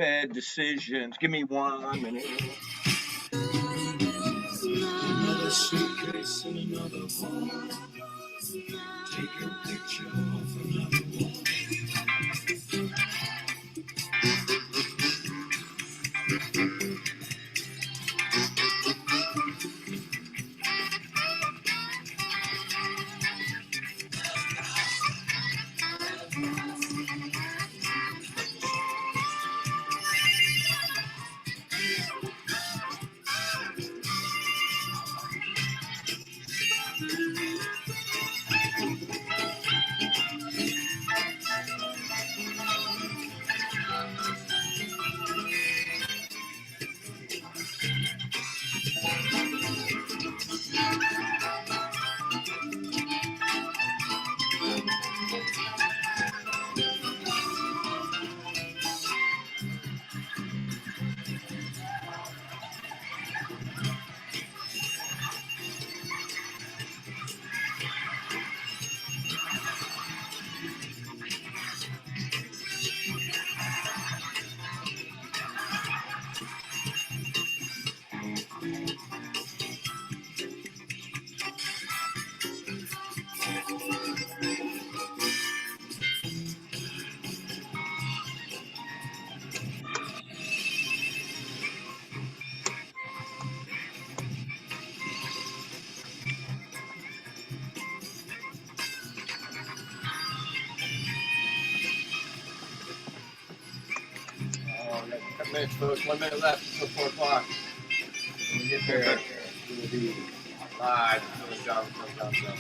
bad decisions. Give me 1 minute. Another suitcase in another home. Take your picture off another wall. Oh, we got 10 minutes, folks. 1 minute left until 4 o'clock. When we get there, we will be live from N Jon Zone.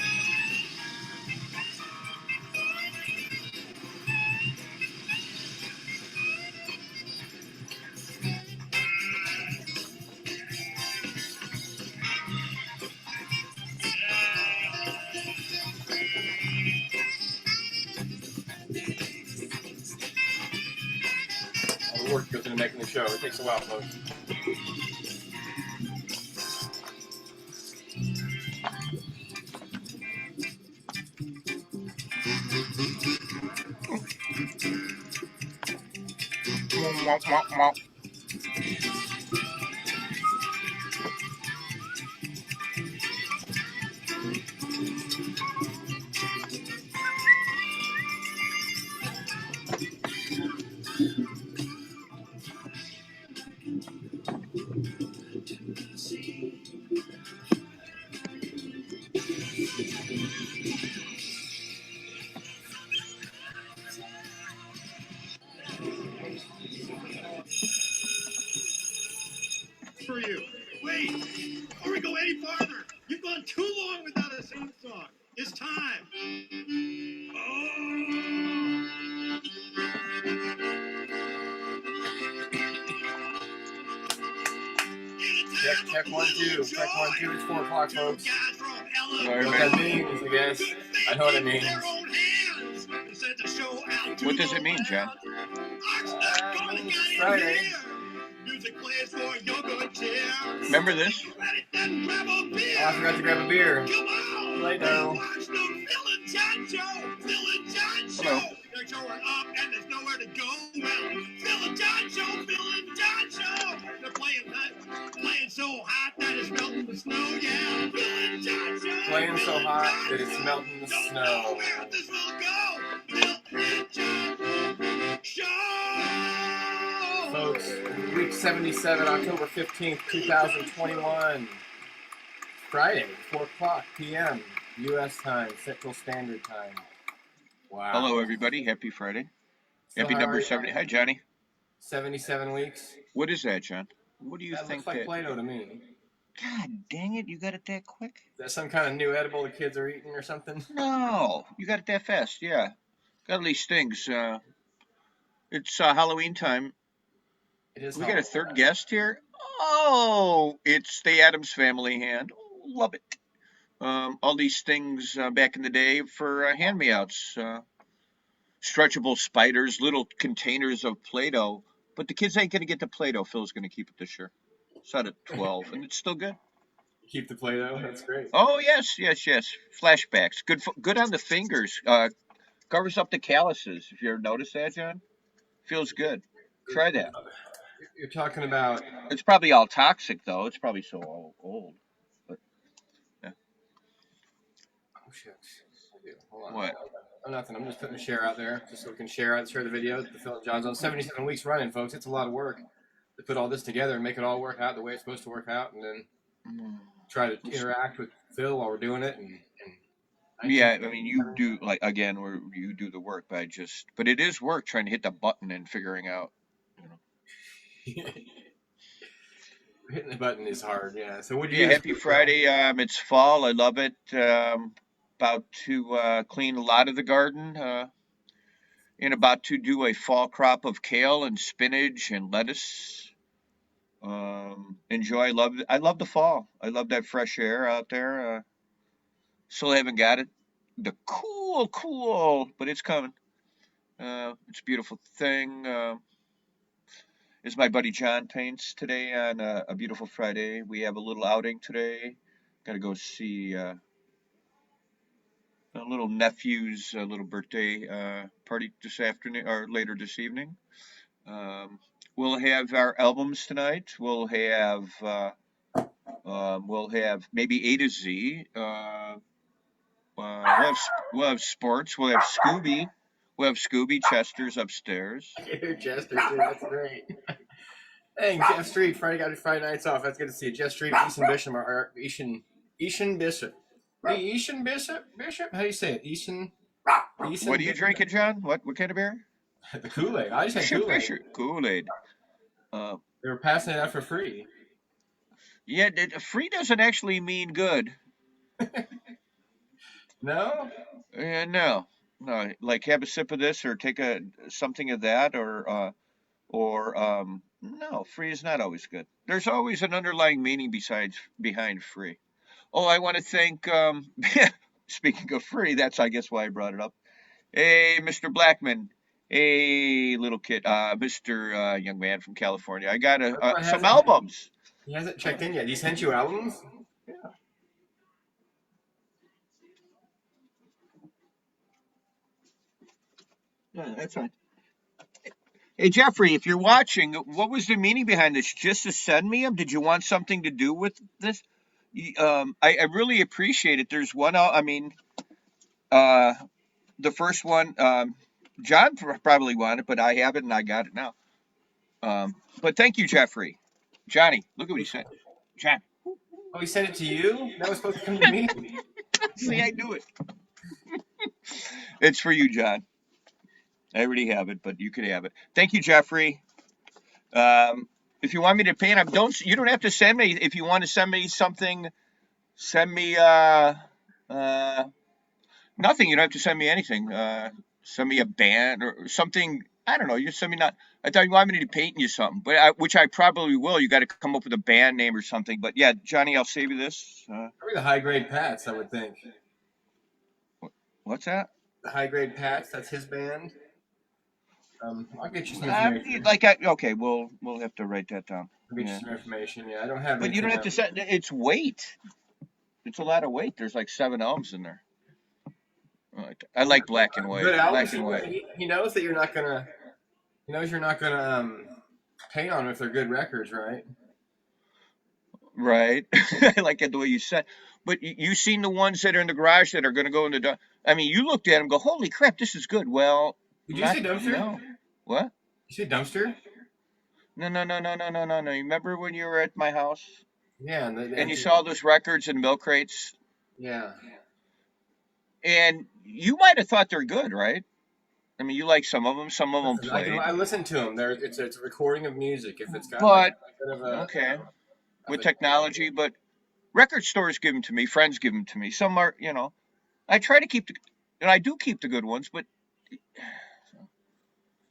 All the work goes into making the show. It takes a while, folks. For you. Wait, before we go any farther, you've gone too long without a theme song. It's time. Check 1, 2. Check 1, 2. It's 4 o'clock, folks. Hello, What everybody. that means, I guess. I know what it means. What does it mean, John? It's Friday. Remember this? Oh, I forgot to grab a beer. Play-Doh. Hello. They're showing up and there's nowhere to go. Well, Phil and John Show, Phil and John Show. They're playing so hot that it's melting the snow. Yeah, Phil and John Show. Playing so hot that it's melting the snow. Where this will go. Phil and John Show. Folks, week 77, October 15th, 2021. Friday, 4 o'clock p.m. U.S. time, Central Standard Time. Wow. Hello, everybody. Happy Friday. So Happy how number are you? 70. Hi, Johnny. 77 weeks. What is that, John? What do you That think looks like that? Play-Doh to me. God dang it! You got it that quick? Is that some kind of new edible the kids are eating or something? No, you got it that fast. Yeah, got all these things. It's Halloween time. It is. We got a third guest here. Oh, it's the Addams Family hand. Oh, love it. All these things back in the day for hand-me-outs. Stretchable spiders, little containers of Play-Doh. But the kids ain't going to get the Play-Doh. Phil's going to keep it this year. It's out at 12, and it's still good. Keep the Play-Doh. That's great. Oh, yes. Flashbacks. Good on the fingers. Covers up the calluses. If you ever noticed that, John? Feels good. Try that. You're talking about. It's probably all toxic though. It's probably so old. But yeah. Oh shit. Hold on. What? Oh, nothing. I'm just putting a share out there just so we can share the video. The Phil and John Zone. 77 weeks running, folks. It's a lot of work to put all this together and make it all work out the way it's supposed to work out, and then try to interact with Phil while we're doing it. And Yeah, I mean, you do like again, where you do the work, but it is work trying to hit the button and figuring out. Hitting the button is hard. Yeah. So what do Yeah, you? happy Friday. It's fall. I love it. About to clean a lot of the garden. And about to do a fall crop of kale and spinach and lettuce. Enjoy. I love the fall. I love that fresh air out there. Still haven't got it. The cool, but it's coming. It's a beautiful thing. Is my buddy John paints today on a beautiful Friday. We have a little outing today. Got to go see a little nephew's little birthday party this afternoon or later this evening. We'll have our albums tonight. We'll have maybe A to Z. We'll have sports. We'll have Scooby. We'll have Scooby. Chester's upstairs. Chester, too. That's great. Hey, Jeff Street, Friday nights off. That's good to see you. Jeff Street, Easton Bishop, or Easton Bishop. Hey, Easton Bishop? How do you say it? Easton What are you drinking, John? What kind of beer? The Kool-Aid. I just had Kool-Aid. Kool-Aid. They were passing it out for free. Yeah, free doesn't actually mean good. No? No. Like have a sip of this or take something of that or no, free is not always good. There's always an underlying meaning behind free. Oh, I want to thank speaking of free, that's I guess why I brought it up. Hey, Mr. Blackman. Hey, little kid, Mr. Young man from California. I got some albums. He hasn't checked in yet. He sent you albums? Yeah. Yeah, that's right. Hey, Jeffrey, if you're watching, what was the meaning behind this? Just to send me them? Did you want something to do with this? I really appreciate it. There's one, I mean, the first one, John probably wanted, but I have it and I got it now. But thank you, Jeffrey. Johnny, look at what he said. John. Oh, he sent it to you? That was supposed to come to me? See, I knew it. It's for you, John. I already have it, but you could have it. Thank you, Jeffrey. If you want me to paint, you don't have to send me. If you want to send me something, send me nothing. You don't have to send me anything. Send me a band or something. I don't know. You send me not. I thought you wanted me to paint you something, but which I probably will. You got to come up with a band name or something. But yeah, Johnny, I'll save you this. Probably the High Grade Pats, I would think. What's that? The High Grade Pats. That's his band. I'll get you some information. Okay, we'll have to write that down. I'll get you some information. Yeah, I don't have. But you don't have to set. It's weight. It's a lot of weight. There's like 7 albums in there. I like black and white. Good albums. Black and white. He knows that you're not gonna. He knows you're not gonna paint on them if they're good records, right? Right. I like it the way you said. But you seen the ones that are in the garage that are going to go in the. I mean, you looked at them, and go, holy crap, this is good. Well. Did you say dumpster? No. What? You say dumpster? No. You remember when you were at my house? Yeah. And you saw those records in milk crates? Yeah. And you might have thought they're good, right? I mean, you like some of them. Some of them played. I listen to them. It's a recording of music. If it's got but, a bit of a, okay. With technology, but record stores give them to me. Friends give them to me. Some are, I try to keep and I do keep the good ones, but.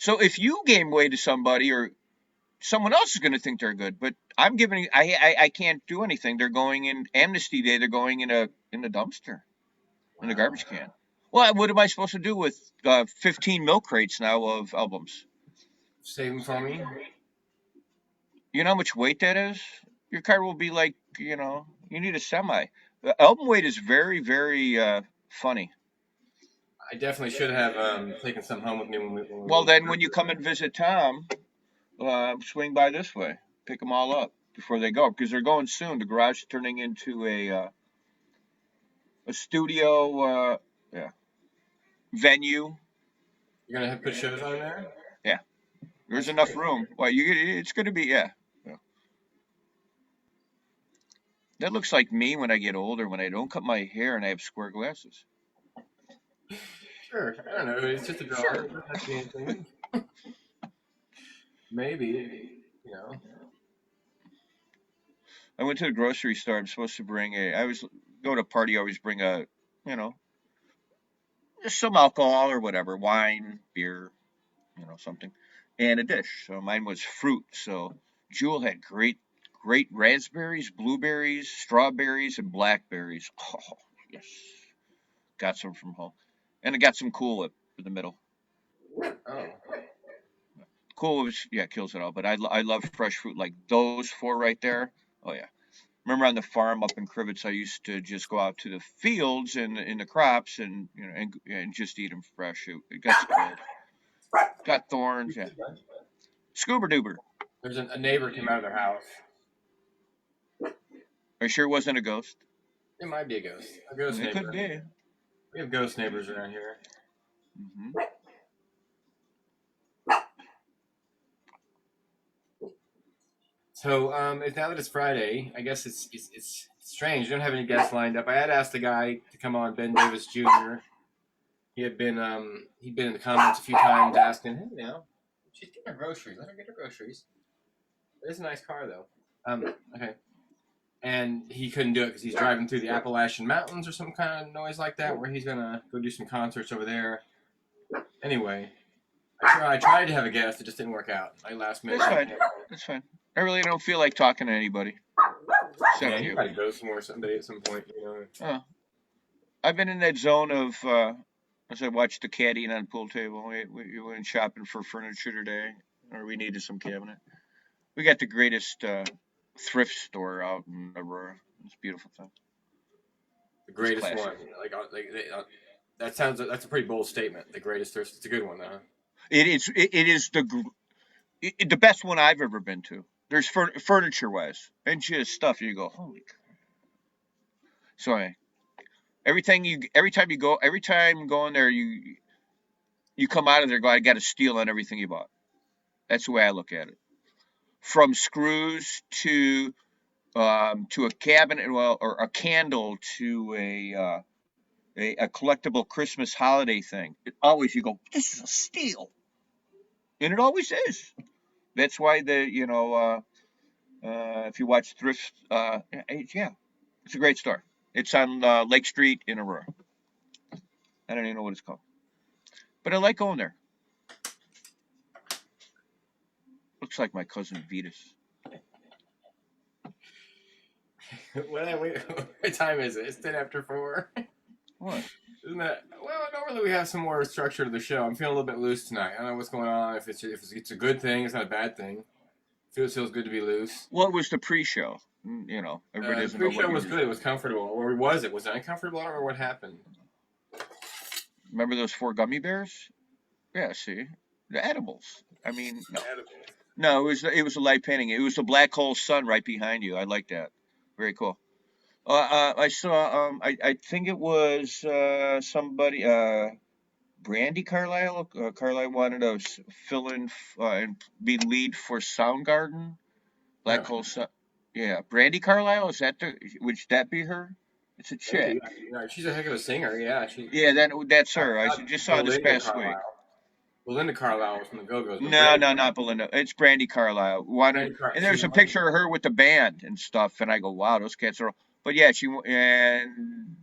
So if you gave away to somebody or someone else is going to think they're good, but I'm giving, I can't do anything. They're going in Amnesty Day. They're going in the dumpster, in the garbage can. Well, what am I supposed to do with 15 milk crates now of albums? Save them for me. You know how much weight that is? Your car will be like, you need a semi. The album weight is very, very funny. I definitely should have taken some home with me. When you come and visit Tom, swing by this way, pick them all up before they go because they're going soon. The garage is turning into a studio yeah, venue. You're gonna have put shows on there? Yeah, there's That's enough great. room. Well, it's going to be yeah. That looks like me when I get older, when I don't cut my hair and I have square glasses. Sure. I don't know. It's just a drawing. Sure. It doesn't have to be anything. Maybe. You know. I went to the grocery store. I'm supposed to bring I was go to a party. I always bring you know, just some alcohol or whatever, wine, beer, something, and a dish. So mine was fruit. So Jewel had great raspberries, blueberries, strawberries, and blackberries. Oh, yes. Got some from home. And I got some Cool Whip in the middle. Oh. Cool Whip, yeah, kills it all. But I love fresh fruit like those four right there. Oh, yeah. Remember on the farm up in Crivets, I used to just go out to the fields and in the crops and and just eat them fresh. It got spoiled. Got thorns. Yeah. Scuba Doober. There's a neighbor came out of their house. Are you sure it wasn't a ghost? It might be a ghost. A ghost It neighbor. could be. We have ghost neighbors around here. Mm-hmm. So now that it's Friday, I guess it's strange. You don't have any guests lined up. I had asked the guy to come on, Ben Davis Jr. He'd been in the comments a few times asking, hey, she's getting her groceries. Let her get her groceries. It is a nice car though. Okay. And he couldn't do it because he's driving through the Appalachian Mountains or some kind of noise like that, where he's gonna go do some concerts over there. Anyway, I tried to have a guest, it just didn't work out. I last minute. That's fine. That's fine. I really don't feel like talking to anybody. Yeah, Except you you. gotta go somewhere someday at some point, I've been in that zone of as I watched the caddying on the pool table. We went shopping for furniture today, or we needed some cabinet. We got the greatest thrift store out in Aurora. It's a beautiful thing. The greatest classic. one. That's a pretty bold statement. The greatest thirst. It's a good one, though. It is the best one I've ever been to. There's furniture wise and just stuff you go, holy crap. So every time you go in there, you come out of there, I got to steal on everything you bought. That's the way I look at it. From screws to a cabinet, or a candle to a collectible Christmas holiday thing. You go, this is a steal, and it always is. That's why if you watch thrift, yeah, it's a great store. It's on Lake Street in Aurora. I don't even know what it's called, but I like going there. Looks like my cousin Vitas. What time is it? It's 10 after 4. What? Isn't that? Well, normally we have some more structure to the show. I'm feeling a little bit loose tonight. I don't know what's going on. If it's a good thing, it's not a bad thing. Feels good to be loose. What was the pre-show? Everybody doesn't know. The pre-show was good. It was comfortable. Or was it? Was it uncomfortable? I don't remember what happened. Remember those 4 gummy bears? Yeah, see, the edibles. I mean, no, it was a light painting. It was a black hole sun right behind you. I like that. Very cool. I saw. I think it was somebody. Brandy Carlisle. Carlisle wanted to fill in and be lead for Soundgarden. Black Hole Sun. Yeah, Brandy Carlisle. Would that be her? It's a chick. She's a heck of a singer. Yeah, Yeah, that's her. I just saw this past week. Belinda Carlisle was from the Go-Go's. No, not Belinda. It's Brandy Carlisle. And there's a picture of her with the band and stuff, and I go, wow, those cats are. But yeah, and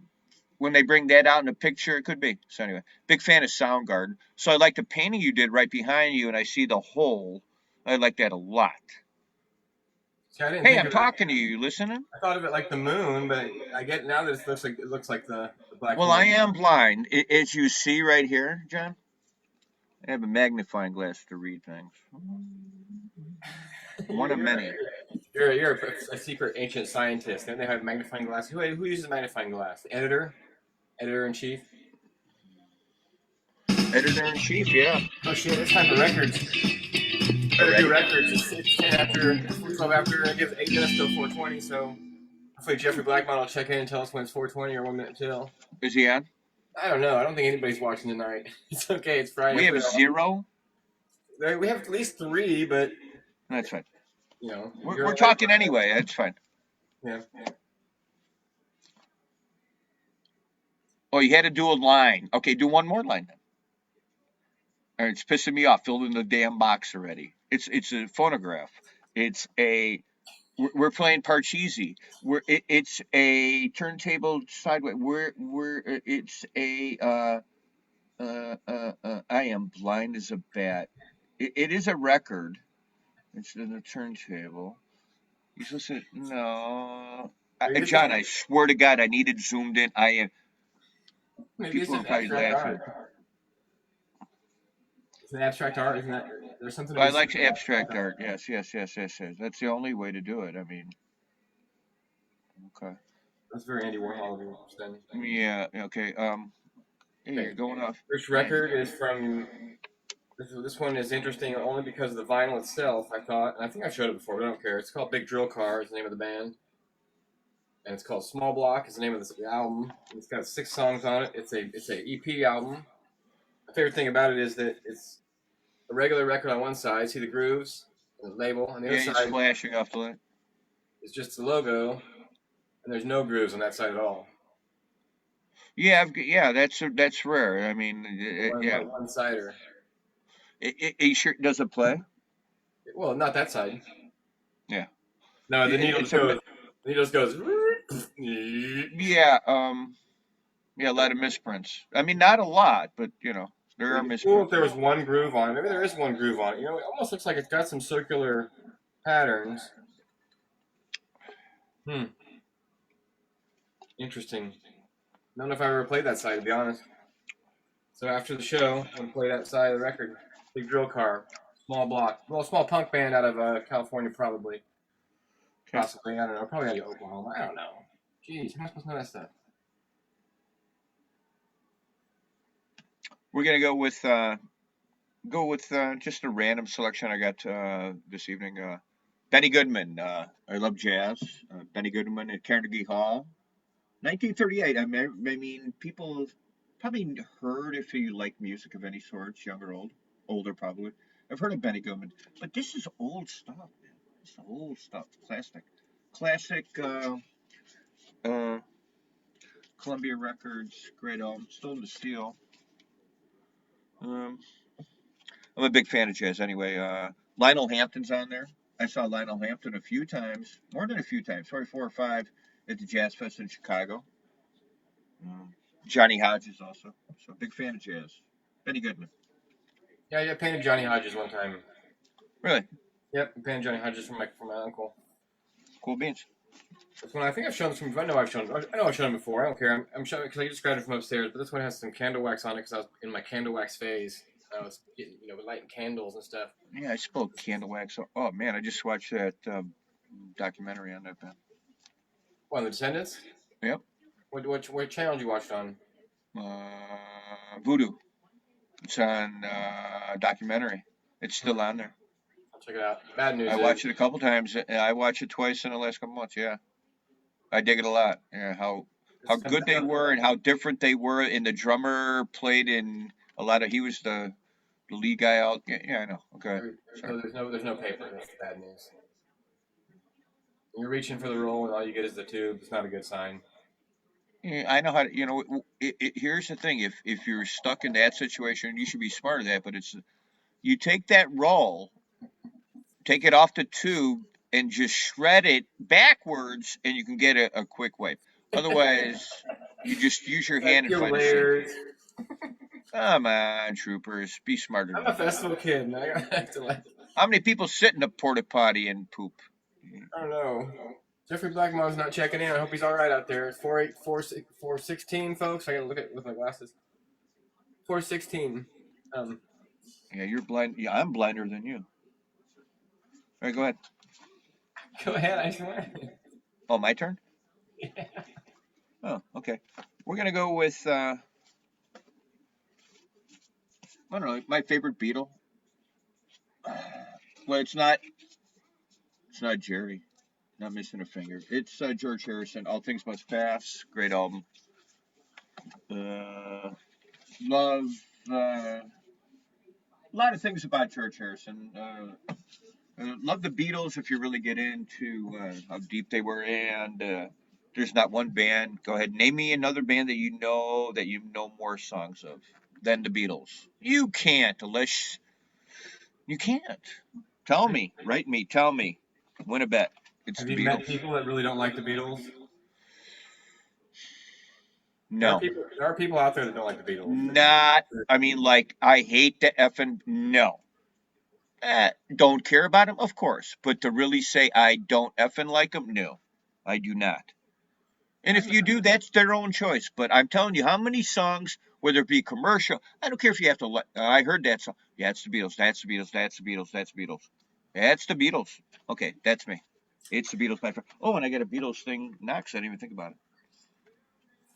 when they bring that out in the picture, it could be. So anyway, big fan of Soundgarden. So I like the painting you did right behind you, and I see the hole. I like that a lot. See, hey, I'm talking to you. You listening? I thought of it like the moon, but I get now that it looks like the black. Well, moon. I am blind, as you see right here, John. I have a magnifying glass to read things. One of many. You're a secret ancient scientist. Don't they have a magnifying glass? Who uses a magnifying glass? The editor? Editor-in-chief? Editor-in-chief, yeah. Oh shit, it's time for records. Better do already. records. It's 10 after, 12 after, it gives 8 minutes till 4:20, so hopefully Jeffrey Blackmon will check in and tell us when it's 4:20 or 1 minute till. Is he on? I don't know. I don't think anybody's watching tonight. It's okay. It's Friday. We have zero. We have at least 3, but That's fine. you know, We're talking anyway. That's fine. Yeah. Oh, you had to do a line. Okay, do one more line then. All right, it's pissing me off. Filled in the damn box already. It's a phonograph. It's a we're playing Parcheesi. It's a turntable sideways. It's a I am blind as a bat. It is a record. It's in the turntable. You supposed to no. John, I swear to God, I needed zoomed in. I am. Maybe it's People are an probably abstract laughing. art. It's an abstract art, isn't that? There's something. I like abstract art. Yes. That's the only way to do it. I mean, okay. That's very Andy Warhol. Yeah. Okay. Hey, you're going off. This record is from. This one is interesting only because of the vinyl itself. I thought, and I think I showed it before, but I don't care. It's called Big Drill Car. Is the name of the band, and it's called Small Block. Is the name of the album. It's got 6 songs on it. It's a EP album. My favorite thing about it is that it's a regular record on one side. See the grooves, the label, on the other side. Flashing off the line. It's just the logo, and there's no grooves on that side at all. Yeah. That's rare. I mean, yeah. One sider. It sure does it play? Well, not that side. Yeah. No, the needle goes. The needles goes. Yeah. Yeah. A lot of misprints. I mean, not a lot, but you know, there are misprints. Cool if there was one groove on it. Maybe there is one groove on it. You know, it almost looks like it's got some circular patterns. Interesting. I don't know if I ever played that side, to be honest. So after the show, I'm going to play that side of the record. Big Drill Car, Small Block. Well, small punk band out of California, probably. Possibly, I don't know. Probably out of Oklahoma. I don't know. Jeez, how am I supposed to know that stuff? We're going to go with just a random selection I got this evening. Benny Goodman. I love jazz. Benny Goodman at Carnegie Hall. 1938. I mean, people have probably heard if you like music of any sort, young or old, older probably. I've heard of Benny Goodman, but this is old stuff, man. This is old stuff, classic. Columbia Records, great album, Stolen to Steal. I'm a big fan of jazz anyway. Lionel Hampton's on there. I saw Lionel Hampton a few times, more than a few times, probably 4 or 5 at the Jazz Fest in Chicago. Johnny Hodges also. So big fan of jazz. Benny Goodman. Yeah, I painted Johnny Hodges one time. Really? Yep, I painted Johnny Hodges for my uncle. Cool beans. This one, I think I've shown this from. I know I've shown him before. I don't care. I'm showing because I just grabbed it from upstairs. But this one has some candle wax on it because I was in my candle wax phase. I was getting, lighting candles and stuff. Yeah, I spilled candle wax. Oh man, I just watched that documentary on that band. What, The Descendants? Yep. What channel did you watch it on? Voodoo. It's on documentary. It's still on there. I'll check it out. Bad news. I watched it a couple times. I watched it twice in the last couple months. Yeah, I dig it a lot. Yeah, how good they were and how different they were. And the drummer played in a lot of. He was the lead guy out. Yeah, I know. Okay. There's no paper. That's bad news. You're reaching for the roll and all you get is the tube. It's not a good sign. Yeah, I know how to. Here's the thing: if you're stuck in that situation, you should be smart of that. But you take that roll, take it off the tube, and just shred it backwards, and you can get a quick wipe. Otherwise, you just use your hand and find the shape. Come on, troopers, be smarter. I'm a festival kid, and I have to like. How many people sit in a porta potty and poop? I don't know. Jeffrey Blackmon's not checking in. I hope he's all right out there. It's 416, folks. I gotta look at it with my glasses. 416. Yeah, you're blind. Yeah, I'm blinder than you. All right, go ahead. Go ahead, I swear. Oh, my turn? Yeah. Oh, okay. We're gonna go with I don't know, my favorite Beatle. Well, it's not. It's not Jerry. Not missing a finger. It's George Harrison. All Things Must Pass. Great album. Love a lot of things about George Harrison. Love the Beatles if you really get into how deep they were, and there's not one band. Go ahead, name me another band that you know more songs of than the Beatles. You can't unless you can't. Tell me, write me, tell me. Win a bet. It's Have the you met Beatles. people that really don't like the Beatles? No, There are people out there that don't like the Beatles. not. I mean, like I hate the effing no. Don't care about them, of course, but to really say I don't effing like them, no, I do not. And if you do, that's their own choice. But I'm telling you, how many songs, whether it be commercial, I don't care if you have to. I heard that song. Yeah, it's the Beatles. That's the Beatles. That's the Beatles. That's the Beatles. That's the Beatles. Okay, that's me. It's the Beatles. Oh, and I got a Beatles thing next. I didn't even think about it.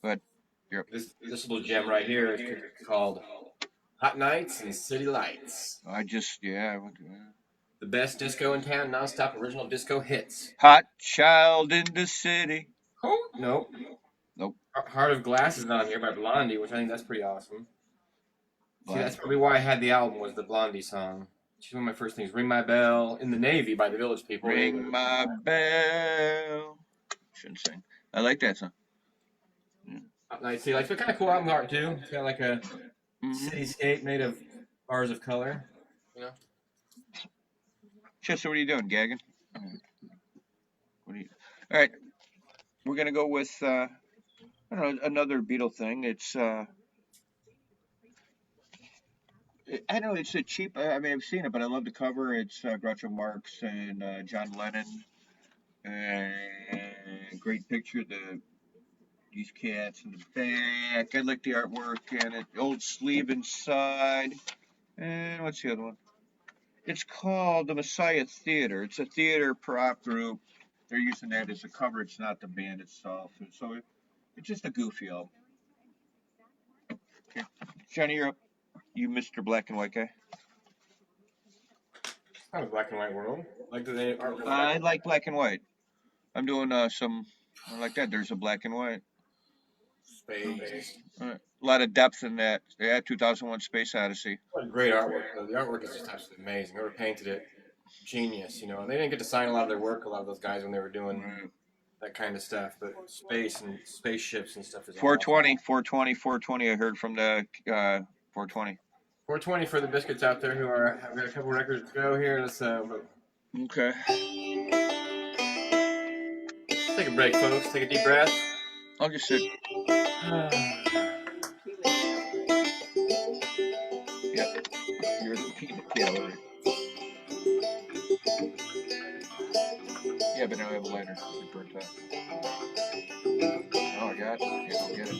But you're, This little gem right here is called Hot Nights and City Lights. I just yeah. The best disco in town, non-stop original disco hits. Hot child in the city. Oh, no. Nope. Heart of Glass is on here by Blondie, which I think that's pretty awesome. See, Black. that's probably why I had the album, was the Blondie song. She's one of my first things. Ring My Bell, In the Navy by the Village People. Ring my bell. Shouldn't sing. I like that song. Nice. See, like, it's kind of cool album art, too. It's got like a cityscape made of bars of color. You know? Chester, what are you doing, gagging? All right, we're gonna go with I don't know, another Beatle thing. It's I know it's a cheap. I mean, I've seen it, but I love the cover. It's Groucho Marx and John Lennon. Great picture. These cats in the back. I like the artwork and it. Old sleeve inside. And what's the other one? It's called the Messiah Theater. It's a theater prop group. They're using that as a cover. It's not the band itself. And so it's just a goofy album. Okay. Johnny, you're up. You Mr. Black and White guy. It's kind of black and white world. Like, do they art? I like black and white. I'm doing some like that. There's a black and white. Space. A lot of depth in that. Yeah, 2001 Space Odyssey. What a great artwork, though. The artwork is just absolutely amazing. Whoever painted it, genius, you know. And they didn't get to sign a lot of their work, a lot of those guys, when they were doing that kind of stuff. But space and spaceships and stuff is 420, awesome. 420, 420. I heard from the 420. 420 for the biscuits out there who are have got a couple records to go here. Let's okay. Take a break, folks. Take a deep breath. I'll just sit. Yep. You're the peanut gallery. Yeah, but now I have a lighter. It's burnt out. Oh, I got it. Yeah, I'll get it.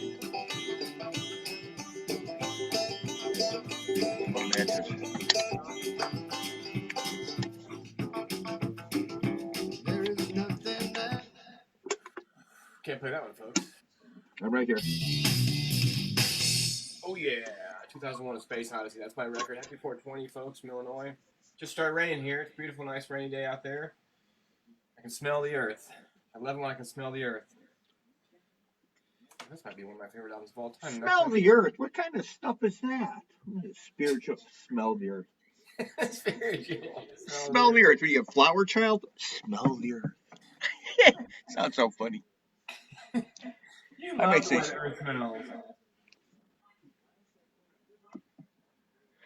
Oh, matches. There is nothing that. Can't play that one, folks. I'm right here. Oh, yeah. 2001 A Space Odyssey. That's my record. Happy 420, folks, from Illinois. Just started raining here. It's a beautiful, nice, rainy day out there. I can smell the earth. I love when I can smell the earth. This might be one of my favorite albums of all time. Smell the earth. What kind of stuff is that? Spiritual. Smell the earth. Spiritual. Smell the earth. What are you, a flower child? Smell the earth. Sounds so funny. You love the way the earth smells.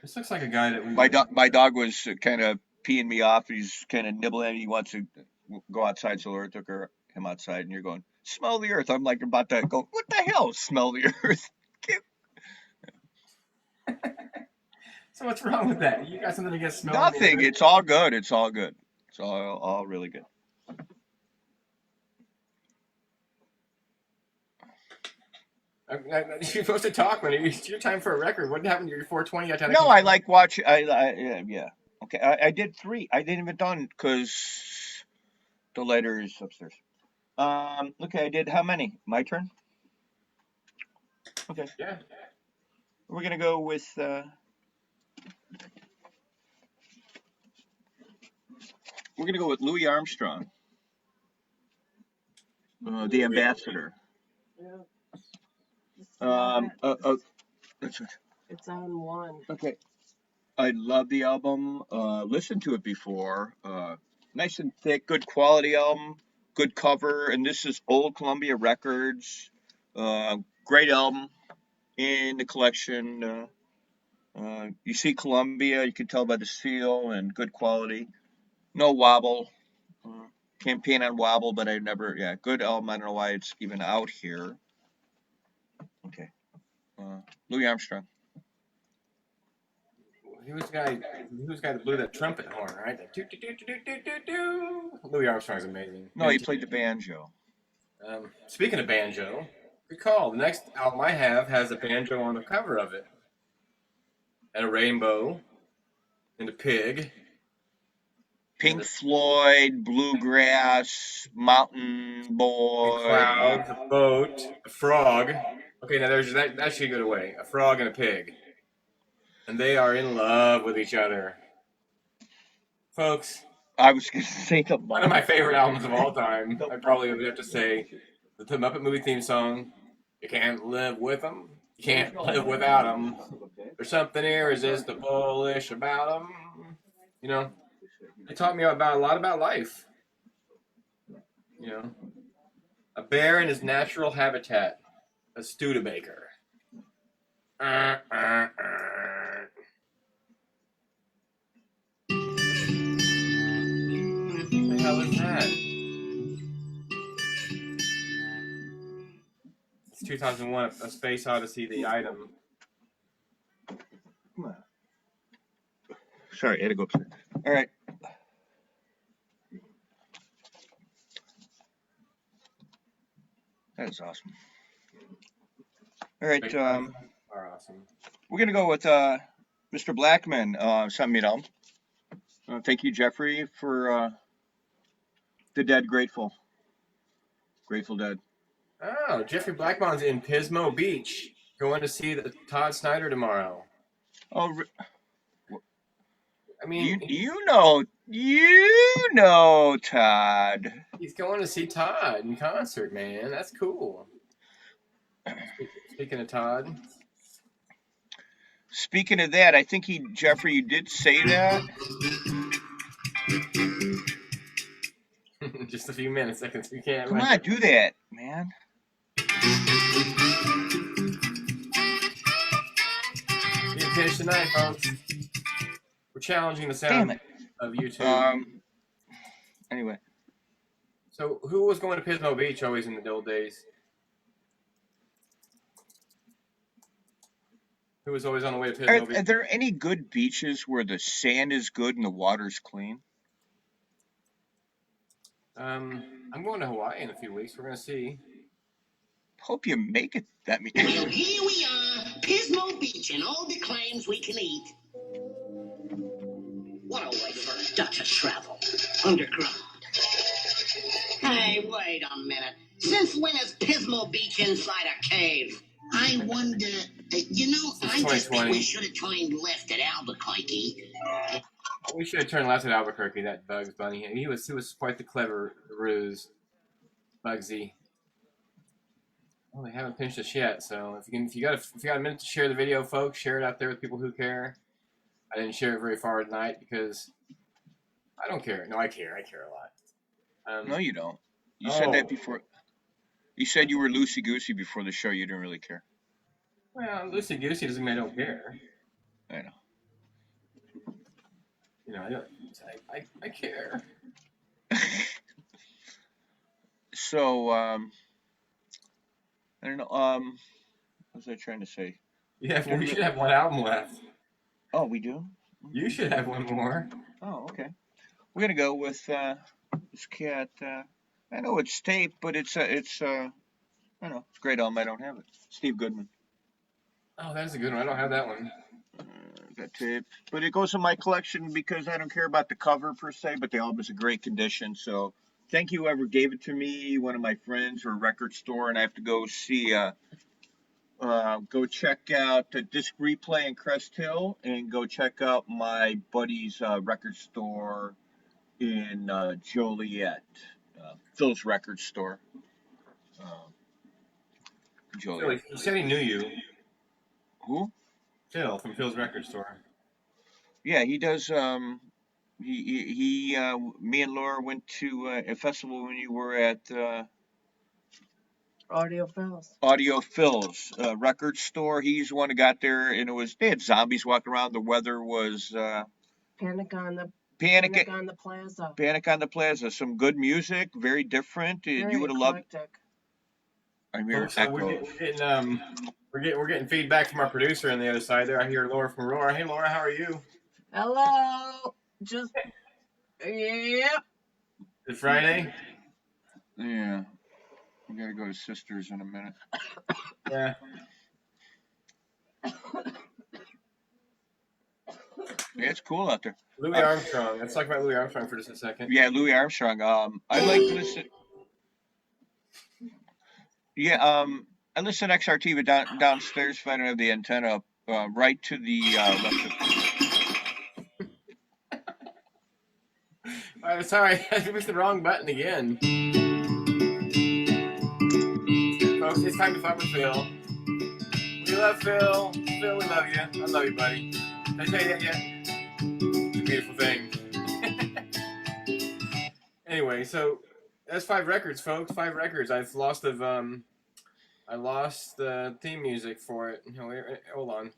This looks like a guy that my dog was kind of peeing me off. He's kind of nibbling. He wants to go outside, so Laura took him outside, and you're going, smell the earth. I'm like about to go, what the hell? Smell the earth. So what's wrong with that? You got something against smelling? Nothing. It's all good. It's all good. It's all really good. You're supposed to talk, man. It's your time for a record. What happened to your 420? No, I like watching. Yeah. Okay, I did 3. I didn't even done because the lighter is upstairs. Okay, I did how many? My turn? Okay. Yeah. We're going to go with We're gonna go with Louis Armstrong, the ambassador. Yeah. That's right. It's on one. Okay. I love the album. Listened to it before. Nice and thick, good quality album, good cover, and this is old Columbia Records. Great album in the collection. You see Columbia, you can tell by the seal and good quality. No wobble. Uh, Campaign on wobble, but I never. Yeah, good album. I don't know why it's even out here. Okay. Louis Armstrong. Who's the guy? Who's the guy that blew that trumpet horn? Right? That doo, doo, doo, doo, doo, doo, doo. Louis Armstrong's amazing. No, he played the banjo. Speaking of banjo, good call. The next album I have has a banjo on the cover of it, and a rainbow, and a pig. Pink Floyd, bluegrass, mountain boy. Clouds, a boat, a frog. Okay, now there's that should go away. A frog and a pig. And they are in love with each other. Folks, I was going to say the one of my favorite albums of all time. I probably would have to say the Muppet movie theme song. You can't live with them. You can't live without them. There's something irresistible-ish about them. You know, they taught me about a lot about life. You know, a bear in his natural habitat, a Studebaker. What the hell is that? It's 2001, A Space Odyssey, the item. Come on. Sorry, I had to go upstairs. All right. That is awesome. All right. Are awesome. We're going to go with Mr. Blackman. Sent me an album. Thank you, Jeffrey, for The Dead Grateful. Grateful Dead. Oh, Jeffrey Blackmon's in Pismo Beach. Going to see Todd Snyder tomorrow. Oh, I mean, you know Todd. He's going to see Todd in concert, man. That's cool. Speaking of Todd. Speaking of that, I think Jeffrey, you did say that. Just a few minutes, seconds. We can't. Come on, do that, man. We didn't finish tonight, folks. We're challenging the sound of YouTube. Anyway. So, who was going to Pismo Beach always in the old days? Who was always on the way to Pismo Beach? Are there any good beaches where the sand is good and the water's clean? I'm going to Hawaii in a few weeks. We're going to see. Hope you make it. That means. Well, here we are, Pismo Beach, and all the clams we can eat. What a way for a duck to travel. Underground. Hey, wait a minute. Since when is Pismo Beach inside a cave? I wonder, I just think we should have turned left at Albuquerque. We should have turned left at Albuquerque, that Bugs Bunny. He was quite the clever ruse, Bugsy. Well, they haven't finished this yet, so if you got a minute to share the video, folks, share it out there with people who care. I didn't share it very far tonight because I don't care. No, I care. I care a lot. No, you don't. You said that before. You said you were loosey-goosey before the show. You didn't really care. Well, loosey-goosey doesn't mean I don't care. I know. You know, I care. So, I don't know. What was I trying to say? Yeah, we should have one album left. Oh, we do? You should have one more. Oh, okay. We're gonna go with this cat. I know it's tape, but it's I don't know. It's a great album. I don't have it. Steve Goodman. Oh, that's a good one. I don't have that one. Got tape, but it goes in my collection because I don't care about the cover per se, but the album is in great condition. So thank you whoever gave it to me. One of my friends or a record store, and I have to go see. Go check out the Disc Replay in Crest Hill, and go check out my buddy's record store in Joliet, Phil's record store. Uh, Phil, Joliet. he said he knew you. Who? Phil from Phil's record store. Yeah, he does. Me and Laura went to a festival when you were at Audio Phil's. Audio Phil's record store. He's the one who got there, and they had zombies walking around. The weather was Panic on the Plaza. Panic on the Plaza. Some good music, very different. And you would have loved. I'm hearing Folks, we're getting feedback from our producer on the other side there. I hear Laura from Aurora. Hey, Laura, how are you? Hello. Just yep. It's Friday. Yeah, we gotta go to Sisters in a minute. Yeah. Yeah, it's cool out there. Louis Armstrong. Let's talk about Louis Armstrong for just a second. Yeah, Louis Armstrong. I like to listen. Yeah, I listen to XRT, but downstairs if I don't have the antenna up, right to the left. I'm sorry, I pushed the wrong button again. Folks, it's time to fuck with Phil. We love Phil. Phil, we love you. I love you, buddy. Did I tell you that yet? It's a beautiful thing. Anyway, so that's 5 records, folks. 5 records. I lost the theme music for it. No, hold on.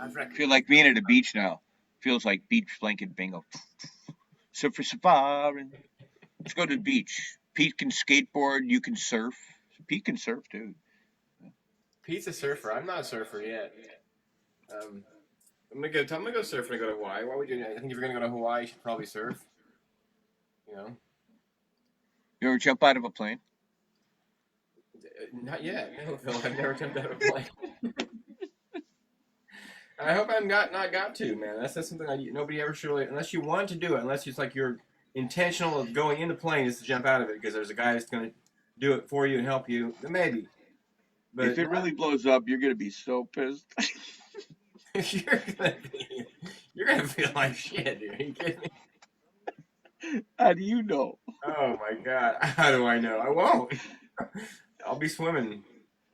I feel like being at a beach now. Feels like beach blanket bingo. Surf for safari. Let's go to the beach. Pete can skateboard. You can surf. Pete can surf too. Pete's a surfer. I'm not a surfer yet. I'm gonna go surfing and go to Hawaii. Why would you? I think if you're gonna go to Hawaii, you should probably surf. You know. You ever jump out of a plane? Not yet. No, Phil. I've never jumped out of a plane. I hope I'm not got to, man. That's something nobody ever surely, unless you want to do it, unless it's like you're intentional of going in the plane is to jump out of it because there's a guy that's going to do it for you and help you. Maybe. But if it really blows up, you're going to be so pissed. You're gonna feel like shit, dude. Are you kidding me? How do you know? Oh my god. How do I know? I won't. I'll be swimming.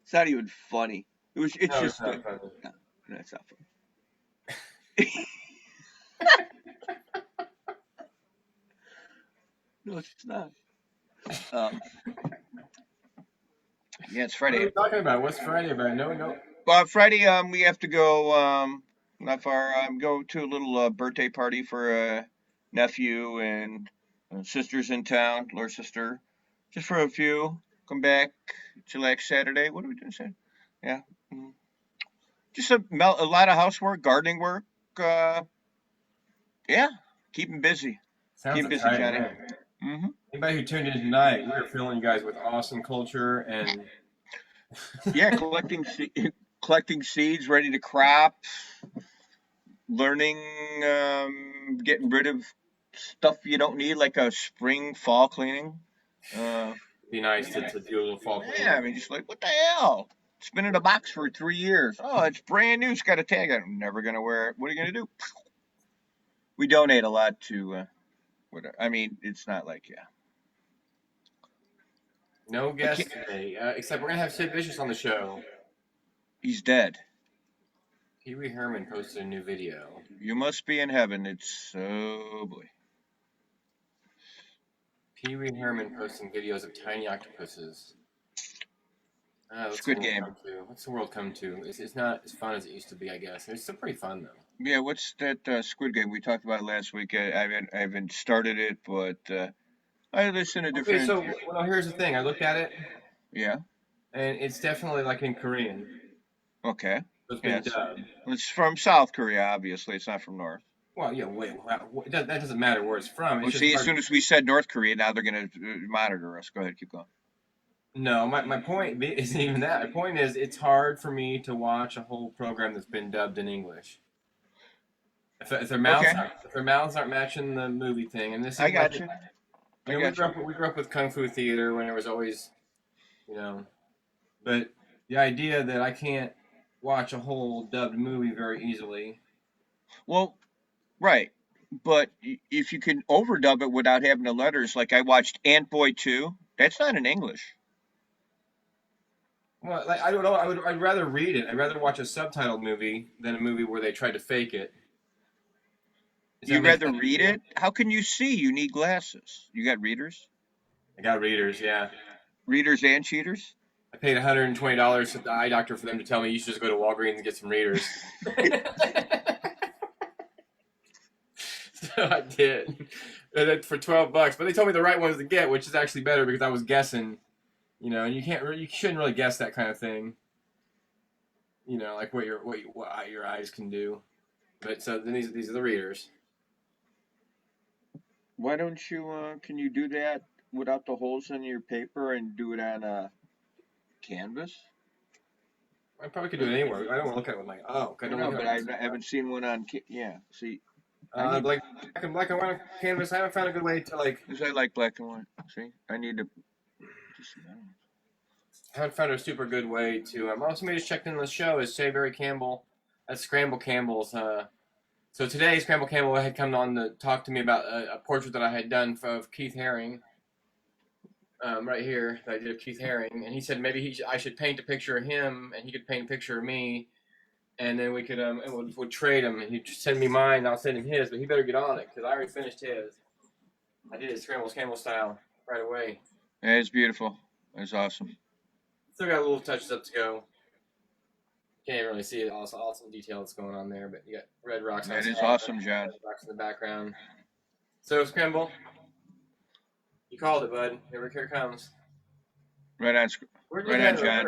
It's not even funny. It's just not funny. No, it's not funny. No, it's not. Yeah, it's Friday. What are you talking about? What's Friday about? No. Well, Friday, we have to go not far. Go to a little birthday party for a nephew and sisters in town, Laura's sister, just for a few. Come back, chillax Saturday. What are we doing Saturday? Yeah, just a lot of housework, gardening work. Yeah, keeping busy. Sounds keep busy, exciting, Johnny. Mm-hmm. Anybody who tuned in tonight, we are filling you guys with awesome culture and yeah, collecting seeds, ready to crop, learning, getting rid of stuff you don't need, like a spring fall cleaning. Be nice to do a little fall cleaning. Yeah, I mean, just like, what the hell? It's been in a box for 3 years. Oh, it's brand new. It's got a tag on it. I'm never gonna wear it. What are you gonna do? We donate a lot to. I mean, it's not like No guest today, except we're gonna have Sid Vicious on the show. He's dead. Pee Wee Herman posted a new video. You must be in heaven. It's oh boy. Pee Wee Herman posting videos of tiny octopuses. Squid Game. What's the world come to? It's not as fun as it used to be, I guess. It's still pretty fun though. Yeah, what's that Squid Game? We talked about it last week. I haven't started it, but I listen to different. Okay, so well, here's the thing. I looked at it. Yeah. And it's definitely like in Korean. Okay. So it's dubbed. It's from South Korea, obviously. It's not from North. Well, yeah, that doesn't matter where it's from. Well, see, as soon as we said North Korea, now they're going to monitor us. Go ahead, keep going. No, my point isn't even that. My point is it's hard for me to watch a whole program that's been dubbed in English. If their mouths aren't matching the movie thing, and this is I got you. We grew up with Kung Fu theater when there was always, but the idea that I can't watch a whole dubbed movie very easily. Well, right. But if you can overdub it without having the letters, like I watched Ant Boy 2, that's not in English. Well, like, I don't know. I'd rather read it. I'd rather watch a subtitled movie than a movie where they tried to fake it. Does that You'd make rather sense to read you? it? How can you see? You need glasses. You got readers? I got readers, yeah. Readers and cheaters? I paid $120 to the eye doctor for them to tell me you should just go to Walgreens and get some readers. So I did. For $12, but they told me the right ones to get, which is actually better because I was guessing, and you shouldn't really guess that kind of thing, like what your eyes can do. But so then these are the readers. Why don't you, can you do that without the holes in your paper and do it on a canvas? I probably could do it anywhere. I don't want to look at it with my I don't No, look but at I it. haven't seen one on, yeah, see, I need, Black and white canvas. I haven't found a good way to because I like black and white. See, I need to, I haven't found a super good way to. Somebody just checked in the show is Barry Campbell. That's Scramble Campbell's. So today, Scramble Campbell had come on to talk to me about a portrait that I had done of Keith Haring. Right here, that I did of Keith Haring, and he said maybe I should paint a picture of him, and he could paint a picture of me, and then we could would trade him. And he'd send me mine, and I'll send him his, but he better get on it because I already finished his. I did it Scramble Campbell style right away. yeah, it's beautiful. It's awesome. Still got a little touches up to go. Can't really see it, all some detail that's going on there, but you got red rocks. That is awesome, John. Red rocks in the background. So Scramble, you called it, bud. Here it comes. Right on, right on, John.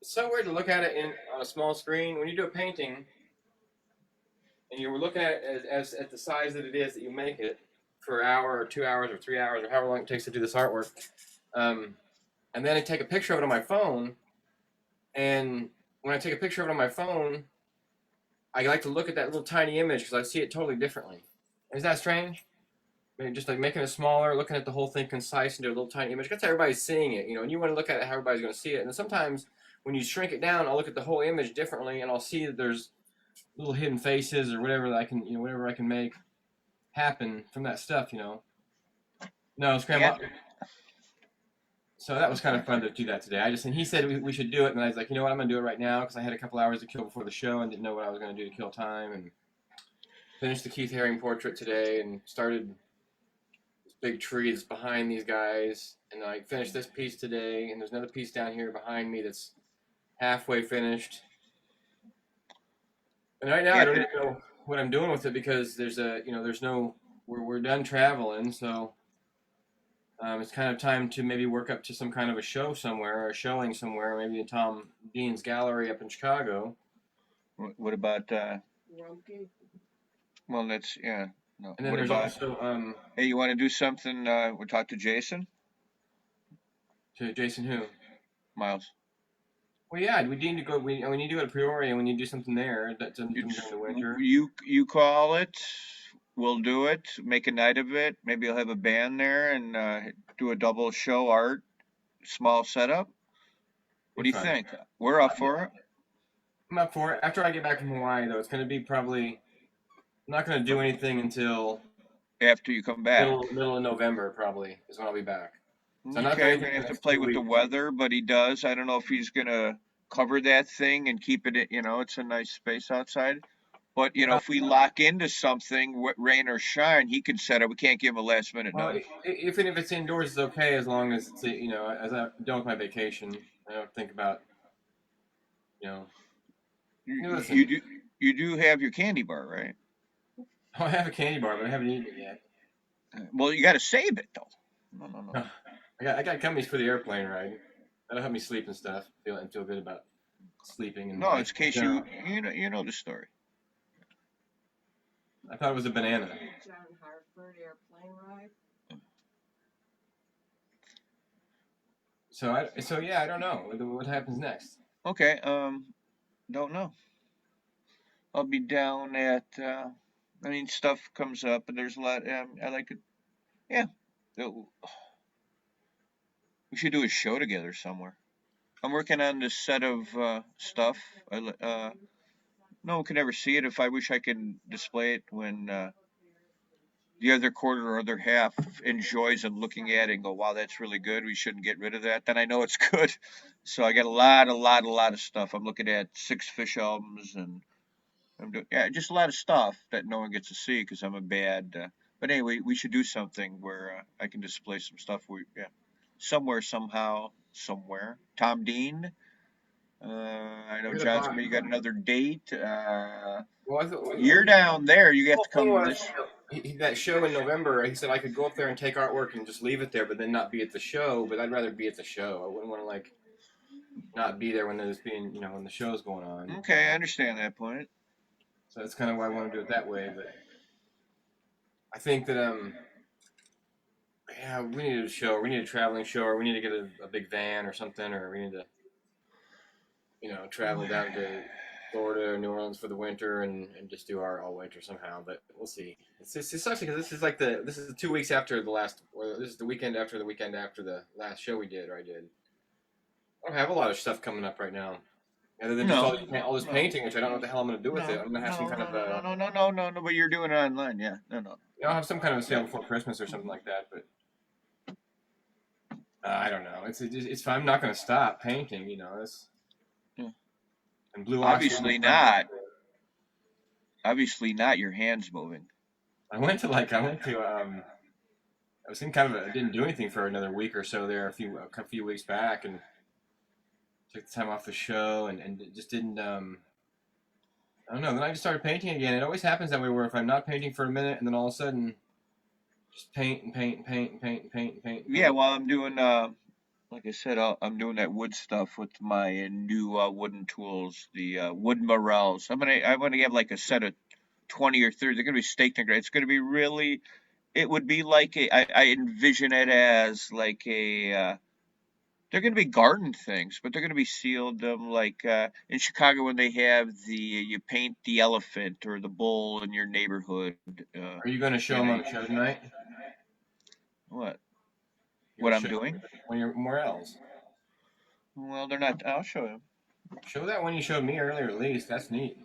It's so weird to look at it on a small screen. When you do a painting, and you're looking at it as at the size that it is that you make it for an hour or 2 hours or 3 hours or however long it takes to do this artwork, and then I take a picture of it on my phone, and when I take a picture of it on my phone, I like to look at that little tiny image because I see it totally differently. Is that strange? Maybe just like making it smaller, looking at the whole thing concise into a little tiny image. That's everybody's seeing it, and you want to look at it how everybody's going to see it. And then sometimes when you shrink it down, I'll look at the whole image differently, and I'll see that there's little hidden faces or whatever that I can, whatever I can make happen from that stuff, No, Scramble. Yeah. So that was kind of fun to do that today. And he said we should do it, and I was like, you know what, I'm going to do it right now because I had a couple hours to kill before the show and didn't know what I was going to do to kill time, and finished the Keith Haring portrait today and started this big tree that's behind these guys, and I finished this piece today, and there's another piece down here behind me that's halfway finished. And right now I don't even know what I'm doing with it because there's we're done traveling, so it's kind of time to maybe work up to some kind of a show somewhere or a showing somewhere, maybe in Tom Dean's gallery up in Chicago. What about well, that's yeah. No. And then there's also hey, you want to do something? We'll talk to Jason. To Jason who? Miles. Well, yeah, we need to go. We need to go to Peoria, and we need to do something there. That's in the winter. You call it. We'll do it. Make a night of it. Maybe I'll have a band there and do a double show art, small setup. What do you think? We're up for it. I'm up for it. After I get back from Hawaii, though, it's going to be probably. I'm not going to do anything until after you come back. Middle of November, probably, is when I'll be back. So okay, we're going to have to play with the weather, but he does. I don't know if he's going to cover that thing and keep it, it's a nice space outside. But, if we lock into something, rain or shine, he can set it. We can't give him a last minute notice. Even if it's indoors, it's okay as long as it's, as I'm done with my vacation. I don't think about, You do have your candy bar, right? Oh, I have a candy bar, but I haven't eaten it yet. Well, you got to save it, though. No. I got gummies for the airplane ride. That'll help me sleep and stuff. Feel good about sleeping. And no, it's in case you know the story. I thought it was a banana. John Hartford airplane ride. So yeah, I don't know what happens next. Okay, don't know. I'll be down at. Stuff comes up, and there's a lot. I like it. Yeah, we should do a show together somewhere. I'm working on this set of stuff. No one can ever see it. If I wish I could display it when the other quarter or other half enjoys and looking at it and go, wow, that's really good. We shouldn't get rid of that. Then I know it's good. So I got a lot of stuff. I'm looking at 6 Fish albums and I'm doing just a lot of stuff that no one gets to see because I'm a bad. But anyway, we should do something where I can display some stuff. Somewhere, somehow, somewhere. Tom Dean. I know We're gonna John. talk. You got another date. Well, I thought, You're down there. You have whole to thing come to was, this. that show in November. He said I could go up there and take artwork and just leave it there, but then not be at the show. But I'd rather be at the show. I wouldn't want to like not be there when there's being, when the show's going on. Okay, I understand that point. So that's kind of why I want to do it that way. But I think that yeah, we need a show. We need a traveling show, or we need to get a big van or something, or we need to, travel down to Florida or New Orleans for the winter and just do our all winter somehow. But we'll see. It sucks because this is 2 weeks after the last, or this is the weekend after the last show we did, or I did. I don't have a lot of stuff coming up right now, other than just No, all this no, painting, which I don't know what the hell I'm going to do with it. I'm going to have some kind of no. But you're doing it online, yeah. No. I'll have some kind of a sale before Christmas or something like that. But I don't know. It's I'm not going to stop painting. It's Yeah. and blue oxide. Obviously not. Obviously not. Your hands moving. I was in kind of I didn't do anything for another week or so there a few weeks back and took the time off the show and it just didn't I don't know. Then I just started painting again. It always happens that way where if I'm not painting for a minute and then all of a sudden just paint and paint and paint and paint and paint and paint. Yeah, while I'm doing like I said, I'm doing that wood stuff with my new wooden tools, the wood morels. I'm gonna have like a set of 20 or 30. They're gonna be staked and it's gonna be really. It would be like I envision it as like a. They're gonna be garden things, but they're gonna be sealed. Like in Chicago when they have you paint the elephant or the bull in your neighborhood. Are you going to show them on the show tonight? What? You're What gonna I'm show doing? when you're morels. Well, they're not. I'll show you. Show that one you showed me earlier at least. That's neat.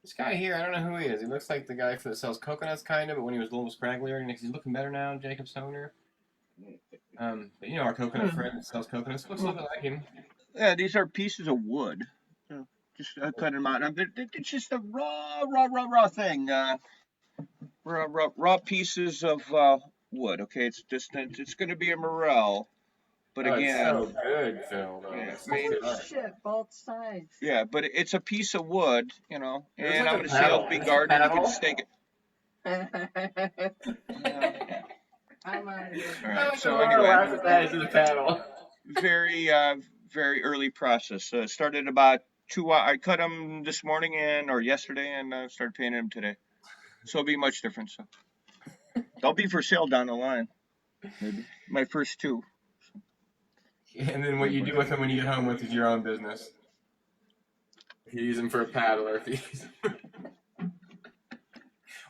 This guy here, I don't know who he is. He looks like the guy that sells coconuts, kind of, but when he was a little scragglier, and he's looking better now, Jacob Stoner. But our coconut friend that sells coconuts looks a little bit like him. Yeah, these are pieces of wood. Just cut them out. It's just a raw thing. Raw pieces of wood. Okay, it's going to be a morel, but Oh, it's again, so good, Phil. Though. yeah, It's I mean, Holy shit, both sides. yeah, but it's a piece of wood, It and looks I'm like going a to see how paddle. big Is it a garden you can paddle? stake it. I'm out of here. All right. So anyway, That is a paddle. very early process. Started about 2 hours. I cut them this morning or yesterday, and started painting them today. So it'll be much different. So they'll be for sale down the line. Maybe my first 2. And then what you do with them when you get home with is your own business. If you use them for a paddle, or if you use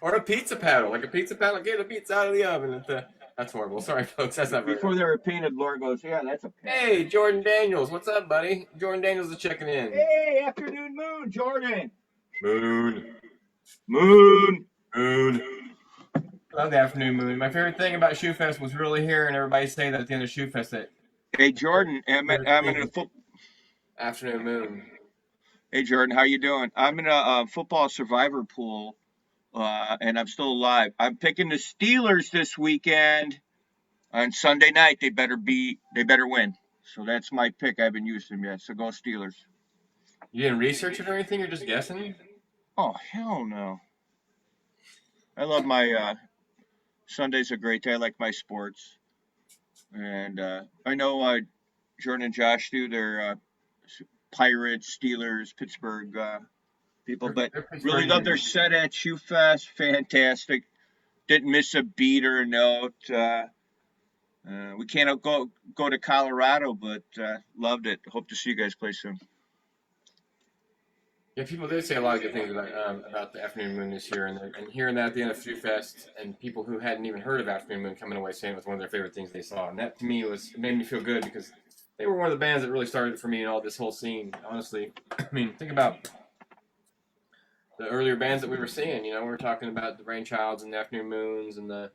or a pizza paddle, like a pizza paddle, get a pizza out of the oven. That's horrible. Sorry, folks. That's not very Before they were painted, Laura goes, "Yeah, that's okay." Hey, Jordan Daniels. What's up, buddy? Jordan Daniels is checking in. Hey, afternoon moon, Jordan. Moon. Love the afternoon moon. My favorite thing about Shoe Fest was really hearing everybody say that at the end of Shoe Fest that Hey, Jordan. I'm in a afternoon moon. Hey, Jordan, how you doing? I'm in a football survivor pool, and I'm still alive. I'm picking the Steelers this weekend. On Sunday night, they better win. So that's my pick. I haven't used them yet. So go Steelers. You didn't research it or anything? You're just guessing? Oh, hell no. I love my Sunday's a great day. I like my sports. And I know Jordan and Josh do their Pirates, Steelers, Pittsburgh people, but really love their set at Shoe Fest. Fantastic. Didn't miss a beat or a note. We can't go to Colorado, but loved it. Hope to see you guys play soon. Yeah, people did say a lot of good things about the Afternoon Moon this year, and hearing that at the end of Food Fest, and people who hadn't even heard of Afternoon Moon coming away saying it was one of their favorite things they saw, and that to me it made me feel good because they were one of the bands that really started it for me and all this whole scene. Honestly, I mean, think about the earlier bands that we were seeing. You know, we were talking about the Rainchilds and the Afternoon Moons, and of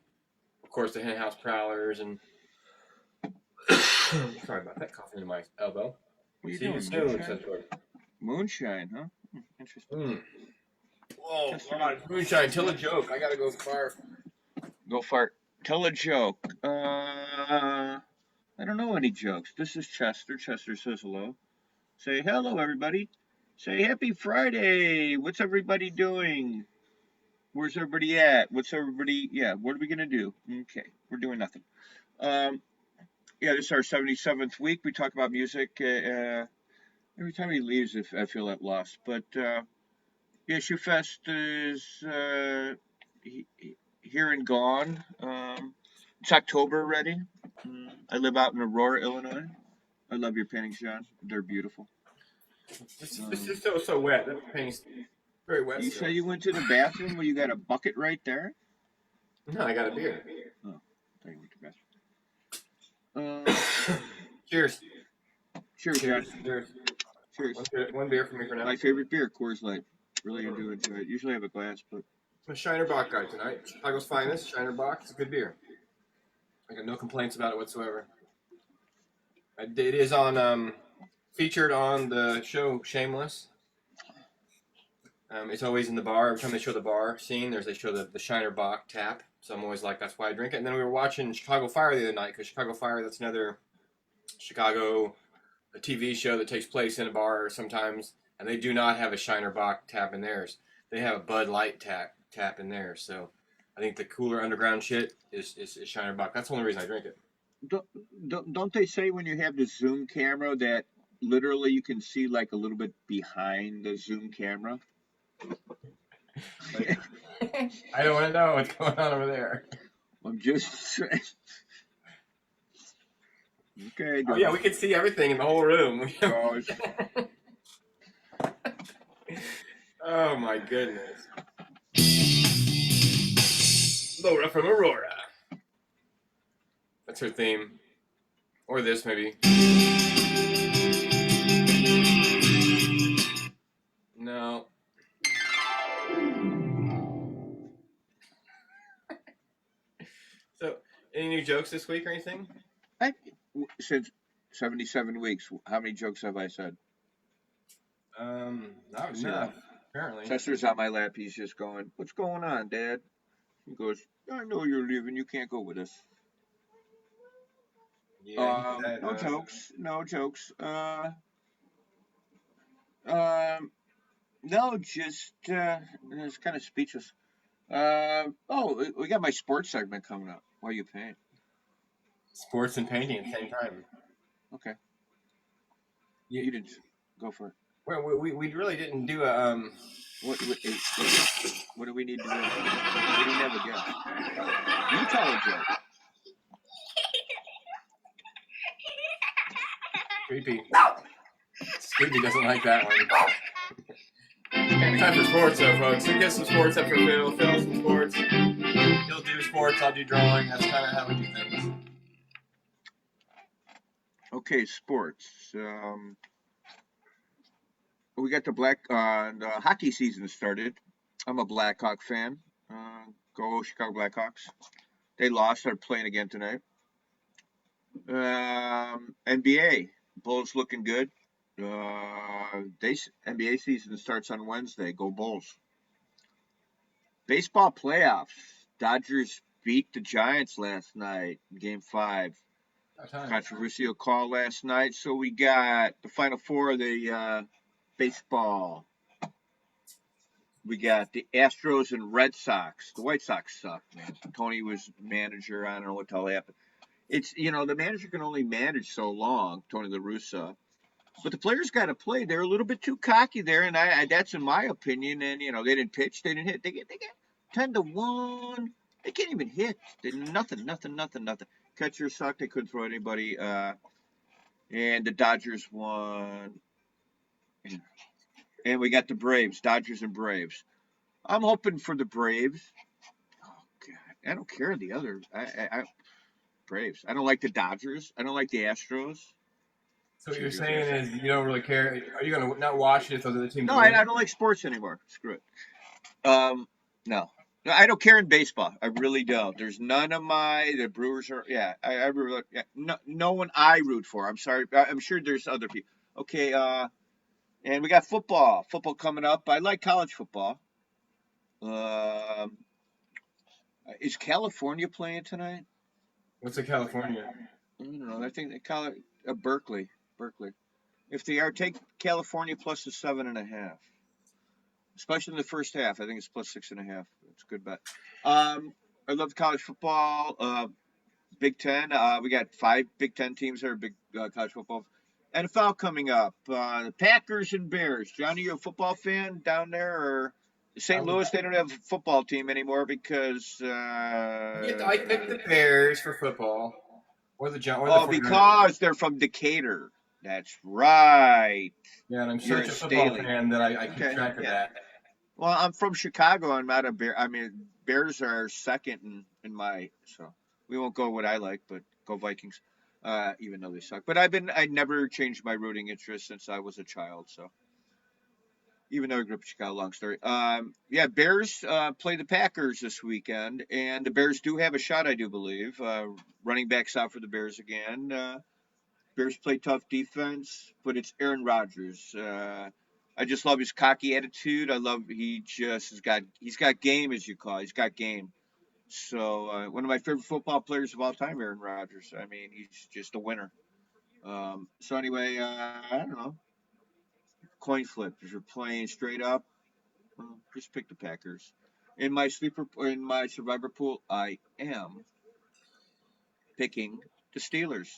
course, the Hen House Prowlers, and sorry about that, coughing into my elbow. What are you See doing? you soon, says Jordan. Moonshine, huh? Interesting. Oh, God. Moonshine, tell a joke. I gotta go far. Go fart. Tell a joke. I don't know any jokes. This is Chester. Chester says hello. Say hello, everybody. Say happy Friday. What's everybody doing? Where's everybody at? What's everybody? Yeah, what are we gonna do? Okay, we're doing nothing. Yeah, this is our 77th week. We talk about music. Every time he leaves, I feel that loss. But yeah, Shoe Fest is here and gone. It's October already. I live out in Aurora, Illinois. I love your paintings, John. They're beautiful. This is so wet. That paint's very wet. You still. say you went to the bathroom where you got a bucket right there? No, I got a beer. Oh, I thought you went to the bathroom. Cheers. Cheers, Cheers. John. Cheers. Cheers. One beer for me for now. My favorite beer, Coors Light. Really do enjoy it. Usually I have a glass, but I'm a Shiner Bock guy tonight. Chicago's finest, Shiner Bock. It's a good beer. I got no complaints about it whatsoever. It is on featured on the show Shameless. It's always in the bar. Every time they show the bar scene, they show the Shiner Bock tap. So I'm always like, that's why I drink it. And then we were watching Chicago Fire the other night because Chicago Fire, that's another Chicago TV show that takes place in a bar sometimes, and they do not have a Shiner Bock tap in theirs. They have a Bud Light tap in theirs. So I think the cooler underground shit is Shiner Bock. That's the only reason I drink it. don't they say when you have the zoom camera that literally you can see like a little bit behind the zoom camera? I don't want to know what's going on over there. I'm just saying. Okay. Oh yeah, we can see everything in the whole room. Oh my goodness. Laura from Aurora. That's her theme. Or this maybe. No. So, any new jokes this week or anything? Since 77 weeks, how many jokes have I said? Not enough, apparently. Chester's on my lap. He's just going, "What's going on, Dad?" He goes, "I know you're leaving. You can't go with us." Yeah, no jokes. No jokes. No, just it's kind of speechless. Oh, we got my sports segment coming up. Why you paint? Sports and painting at the same time. Okay. You didn't go for it. Well, we really didn't do a What do we need to do? We didn't have a guess. You tell a joke. Creepy. Creepy doesn't like that one. Time for sports, though, folks. So get some sports up for Phil. Phil, some sports. He'll do sports. I'll do drawing. That's kind of how we do things. Okay, sports. We got the hockey season started. I'm a Blackhawk fan. Go Chicago Blackhawks. They lost. They're playing again tonight. NBA. Bulls looking good. NBA season starts on Wednesday. Go Bulls. Baseball playoffs. Dodgers beat the Giants last night, Game 5. Controversial call last night. So we got the Final Four of the baseball. We got the Astros and Red Sox. The White Sox suck, man. Tony was manager. I don't know what the hell happened. It's, the manager can only manage so long, Tony La Russa. But the players got to play. They're a little bit too cocky there, and that's in my opinion. And, they didn't pitch. They didn't hit. They get 10-1. They can't even hit. Nothing. Catcher sucked. They couldn't throw anybody. And the Dodgers won. and we got the Braves, Dodgers and Braves. I'm hoping for the Braves. Oh God, I don't care the other. Braves. I don't like the Dodgers. I don't like the Astros. So what you're Cheers, saying Astros. is you don't really care. Are you going to not watch it if those other teams No, win? I don't like sports anymore. Screw it. No. No, I don't care in baseball. I really don't. There's none of the Brewers are. Yeah, I really. Yeah, no one I root for. I'm sorry. I'm sure there's other people. Okay. And we got football. Football coming up. I like college football. Um, is California playing tonight? What's in California? I don't know. I think they call it Berkeley. Berkeley. If they are, take California plus the 7.5, especially in the first half. I think it's plus 6.5. It's a good bet. I love college football. Big Ten. We got 5 Big Ten teams that are big college football. NFL coming up. The Packers and Bears. Johnny, you a football fan down there, or St. Louis? They don't have a football team anymore because. I picked the Bears for football, or the 49ers. Because they're from Decatur. That's right. Yeah, and I'm You're such a a football Staley. fan that I keep Okay. track of Yeah. that. Well, I'm from Chicago. I'm not a Bear. I mean, Bears are second in my. So we won't go what I like, but go Vikings. Even though they suck. But I never changed my rooting interest since I was a child. So even though I grew up in Chicago, long story. Yeah, Bears play the Packers this weekend, and the Bears do have a shot, I do believe. Running backs out for the Bears again. Bears play tough defense, but it's Aaron Rodgers. I just love his cocky attitude. I love he just he's got game, as you call it. He's got game. So one of my favorite football players of all time, Aaron Rodgers. I mean, he's just a winner. So anyway, I don't know. Coin flip. If you're playing straight up, just pick the Packers. In my survivor pool, I am picking the Steelers.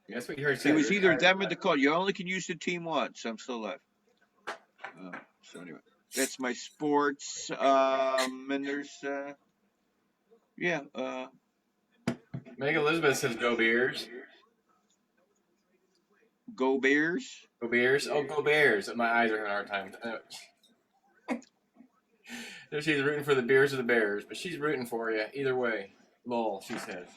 That's what you heard It said. was either them or the Colts. You only can use the team once. I'm still alive. So anyway, that's my sports. And there's yeah. Meg Elizabeth says go Bears. Go Bears. Go Bears. Oh, go Bears. My eyes are having a hard time. She's rooting for the Bears or the Bears, but she's rooting for you either way. Lol, she says.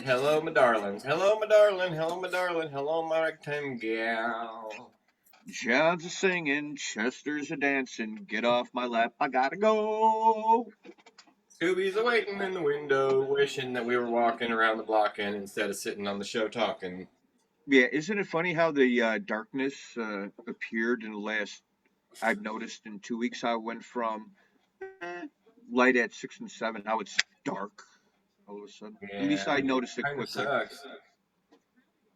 Hello, my darlings. Hello, my darling. Hello, my darling. Hello, my ragtime gal. John's a singing, Chester's a dancing. Get off my lap, I gotta go. Scooby's a waiting in the window, wishing that we were walking around the block and instead of sitting on the show talking. Yeah, isn't it funny how the darkness appeared in the last? I've noticed in 2 weeks how it went from light at 6 and 7, how it's dark all of a sudden. At least Yeah, I noticed it kind of quickly. sucks.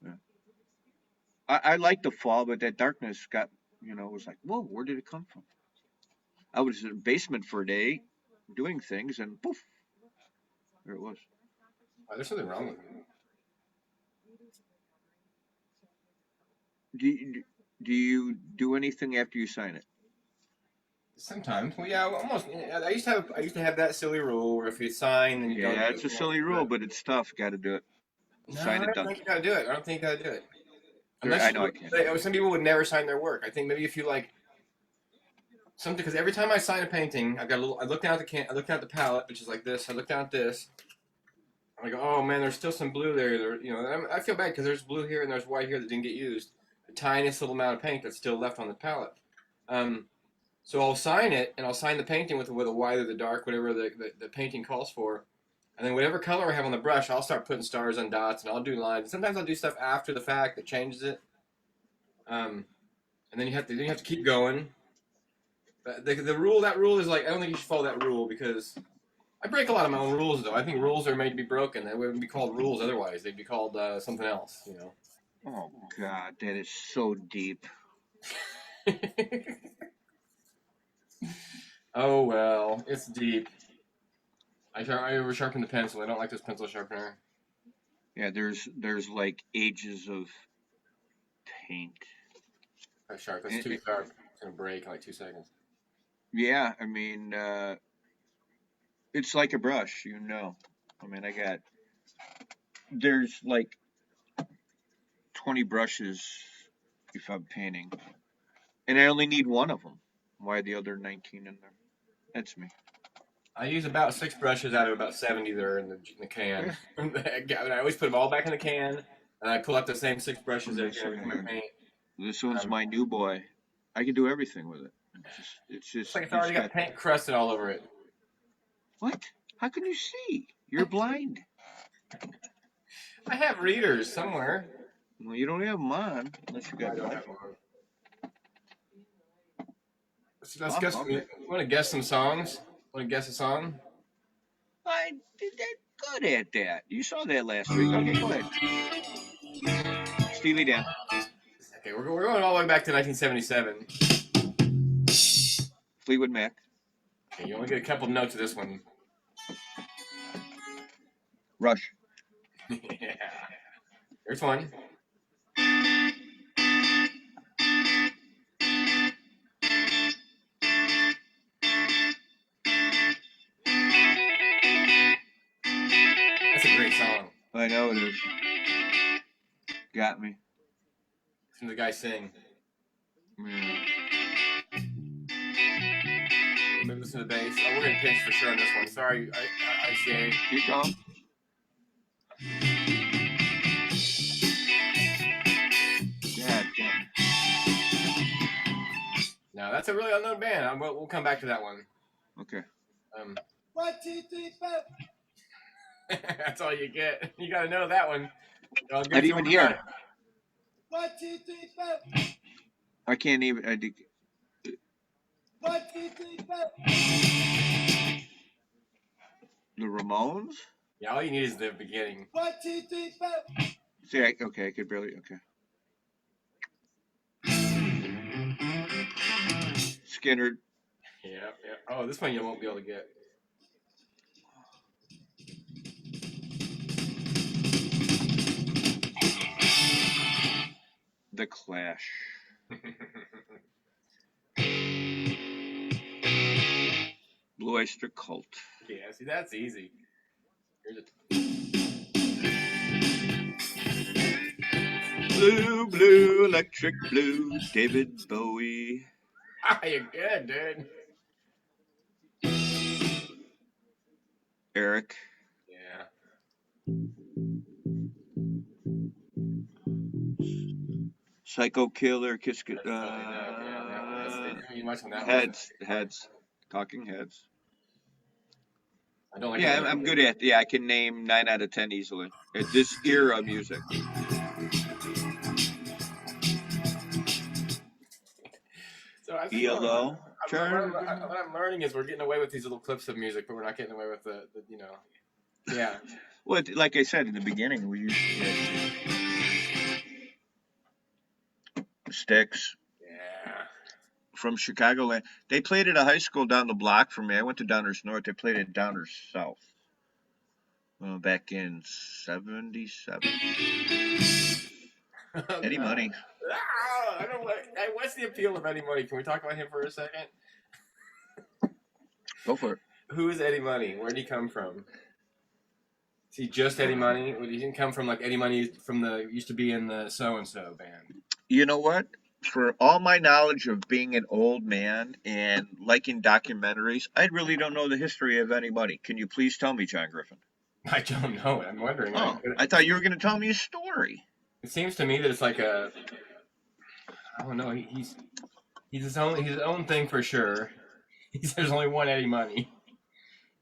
Yeah. I like the fall, but that darkness was like, whoa, where did it come from? I was in the basement for a day doing things, and poof, there it was. Oh, there's something wrong with me. Do you do anything after you sign it? Sometimes, well, yeah, almost. I used to have that silly rule where if you sign, then you don't Yeah, do it's a it. silly rule, but it's tough. Got to do it. No, Sign I it, don't done. think you gotta do it. I don't think you gotta do it. I Unless know I can't. some people would never sign their work. I think maybe if you like something, because every time I sign a painting, I got a little. I look down at I look down at the palette, which is like this. I look down at this. I go, oh man, there's still some blue there. I feel bad because there's blue here and there's white here that didn't get used. The tiniest little amount of paint that's still left on the palette. So I'll sign it, and I'll sign the painting with a white or the dark, whatever the painting calls for. And then whatever color I have on the brush, I'll start putting stars and dots, and I'll do lines. Sometimes I'll do stuff after the fact that changes it. And then you have to keep going. But the rule is like, I don't think you should follow that rule because I break a lot of my own rules though. I think rules are made to be broken. They wouldn't be called rules otherwise. They'd be called something else. Oh God, that is so deep. Oh well, it's deep. I over sharpen the pencil. I don't like this pencil sharpener. Yeah, there's like ages of paint. That's sharp. That's too sharp. It's gonna break in like 2 seconds. Yeah, I mean, it's like a brush, I mean, there's like 20 brushes if I'm painting. And I only need one of them. Why are the other 19 in there? That's me. I use about 6 brushes out of about 70 that are in the can. I always put them all back in the can, and I pull out the same 6 brushes every time I paint. This one's my new boy. I can do everything with it. It's It's like just it's you already just got paint crusted all over it. what? How can you see? You're blind. I have readers somewhere. Well, you don't have them on unless you I got don't glasses. have one. Let's guess. Okay. Want to guess some songs? Want to guess a song? I did that good at that. You saw that last week. Okay, go ahead. Steely Dan. Okay, we're going all the way back to 1977. Fleetwood Mac. Okay, you only get a couple notes of this one. Rush. Yeah. Here's one. That's a great song. I know it is. Got me. Listen to the guy sing. Yeah. Maybe listen to the bass. Oh, we're gonna pinch for sure on this one. Sorry, ICA. Keep going. God damn. No, that's a really unknown band. We'll come back to that one. Okay. 1, 2, 3, 4. That's all you get. You gotta know that one. I didn't even hear it. 1, 2, 3, 4. I can't even. 1, 2, 3, 4. The Ramones? Yeah, all you need is the beginning. 1, 2, 3, 4. See, okay, I could barely. Okay. Skinner. Yeah. Oh, this one you won't be able to get. The Clash. Blue Oyster Cult. Yeah, see, that's easy. Here's a Blue, electric blue, David Bowie. you're good, dude. Eric. Yeah. Psycho Killer, Kiss. That's totally not much on that Heads. Talking Heads. I don't like. Yeah, I'm good at. Yeah, I can name 9 out of 10 easily. At this era of music. So I think ELO. what I'm learning is we're getting away with these little clips of music, but we're not getting away with the Yeah. Well, like I said in the beginning, we used Sticks. Yeah. From Chicagoland. They played at a high school down the block from me. I went to Downers North. They played at Downers South. Back in 77. Eddie Money. I don't like. What's the appeal of Eddie Money? Can we talk about him for a second? Go for it. Who is Eddie Money? Where did he come from? Is he just Eddie Money? He didn't come from like Eddie Money from used to be in the so and so band. You know what? For all my knowledge of being an old man and liking documentaries, I really don't know the history of anybody. Can you please tell me, John Griffin? I don't know. I'm wondering. Oh, I thought you were going to tell me a story. It seems to me that it's like I don't know. He's his own thing for sure. There's only one Eddie Money,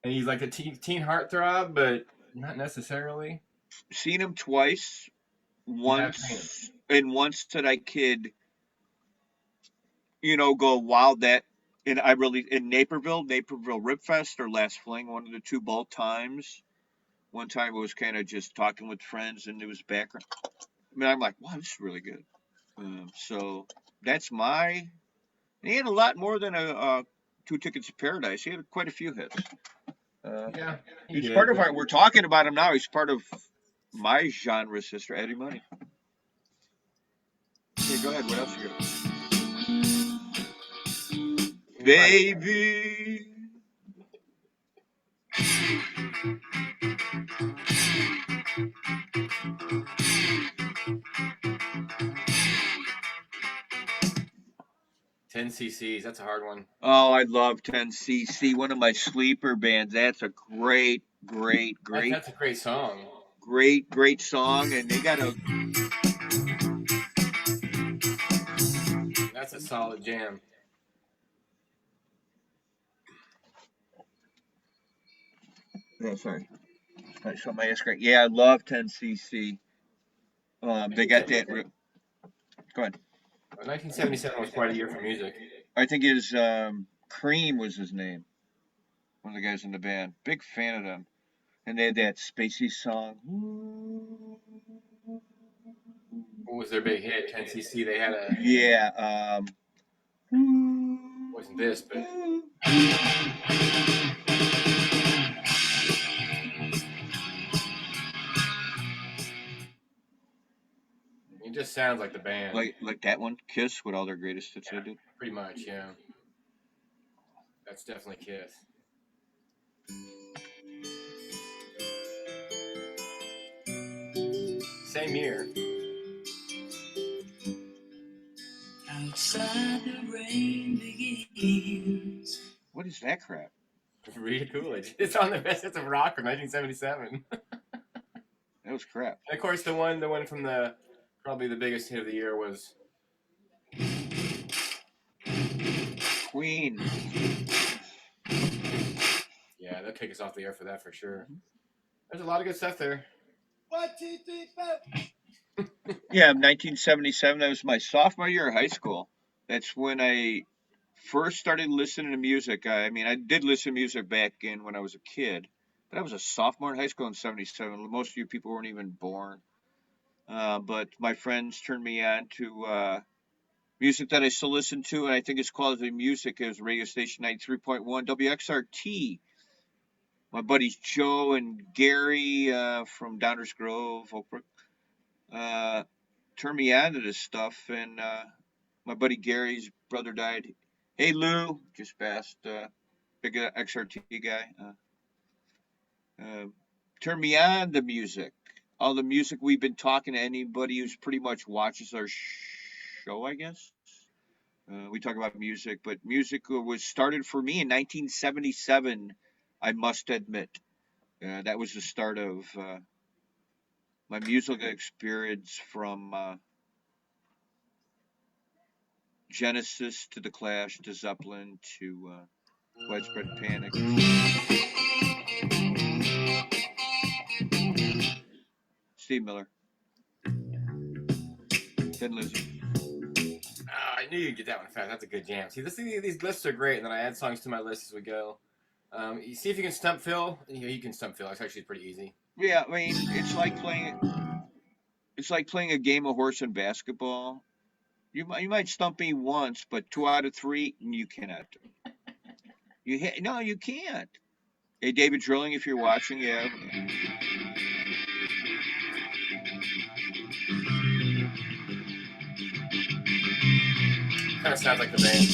and he's like a teen heartthrob, but not necessarily. Seen him twice. Once that I could, go wow that. And I really in Naperville Rip Fest or Last Fling, one of the two both times. One time it was kind of just talking with friends and it was background. I mean, I'm like, wow, this is really good. So that's he had a lot more than a 2 Tickets to Paradise. He had quite a few hits. Yeah, he's part of we're talking about him now. He's part of my genre sister, Eddie Money. Okay, go ahead. What else you got? Baby. 10cc's. That's a hard one. Oh, I love 10cc. One of my sleeper bands. That's a great, That's a great song. great song. And they got a. That's a solid jam. Yeah, sorry. I saw my S great. Yeah, I love 10cc. They got that. Go ahead. 1977 was quite a year for music. I think his Cream was his name. One of the guys in the band. Big fan of them. And they had that spacey song. What was their big hit? 10cc. They had a. Yeah. Wasn't this, but. It just sounds like the band. Like that one, Kiss, with all their greatest hits they did. Pretty much, yeah. That's definitely Kiss. Same year. Outside the rain begins. What is that crap? Rita Coolidge. It's on the best hits of rock from 1977. That was crap. And of course, the one from the probably the biggest hit of the year was Queen. Yeah, they'll kick us off the air for that for sure. There's a lot of good stuff there. 1, 2, 3, 4. Yeah, 1977. That was my sophomore year of high school. That's when I first started listening to music. I mean, I did listen to music back in when I was a kid, but I was a sophomore in high school in '77. Most of you people weren't even born. But my friends turned me on to music that I still listen to, and I think it's quality music. It was radio station 93.1 WXRT. My buddies Joe and Gary from Downers Grove, Oak Brook, turned me on to this stuff. And my buddy Gary's brother died. Hey Lou, just passed. Big XRT guy. Turned me on to music. All the music we've been talking to anybody who's pretty much watches our show, I guess. We talk about music, but music was started for me in 1977, I must admit. That was the start of my musical experience from Genesis to The Clash to Zeppelin to Widespread Panic. Steve Miller. Thin Lizzy. I knew you'd get that one fast. That's a good jam. See, these lists are great, and then I add songs to my list as we go. You see if you can stump Phil. You can stump Phil. It's actually pretty easy. Yeah, I mean, it's like playing a game of horse and basketball. You might stump me once, but 2 out of 3, you cannot. No, you can't. Hey, David Drilling, if you're watching, yeah. Kind of sounds like the band.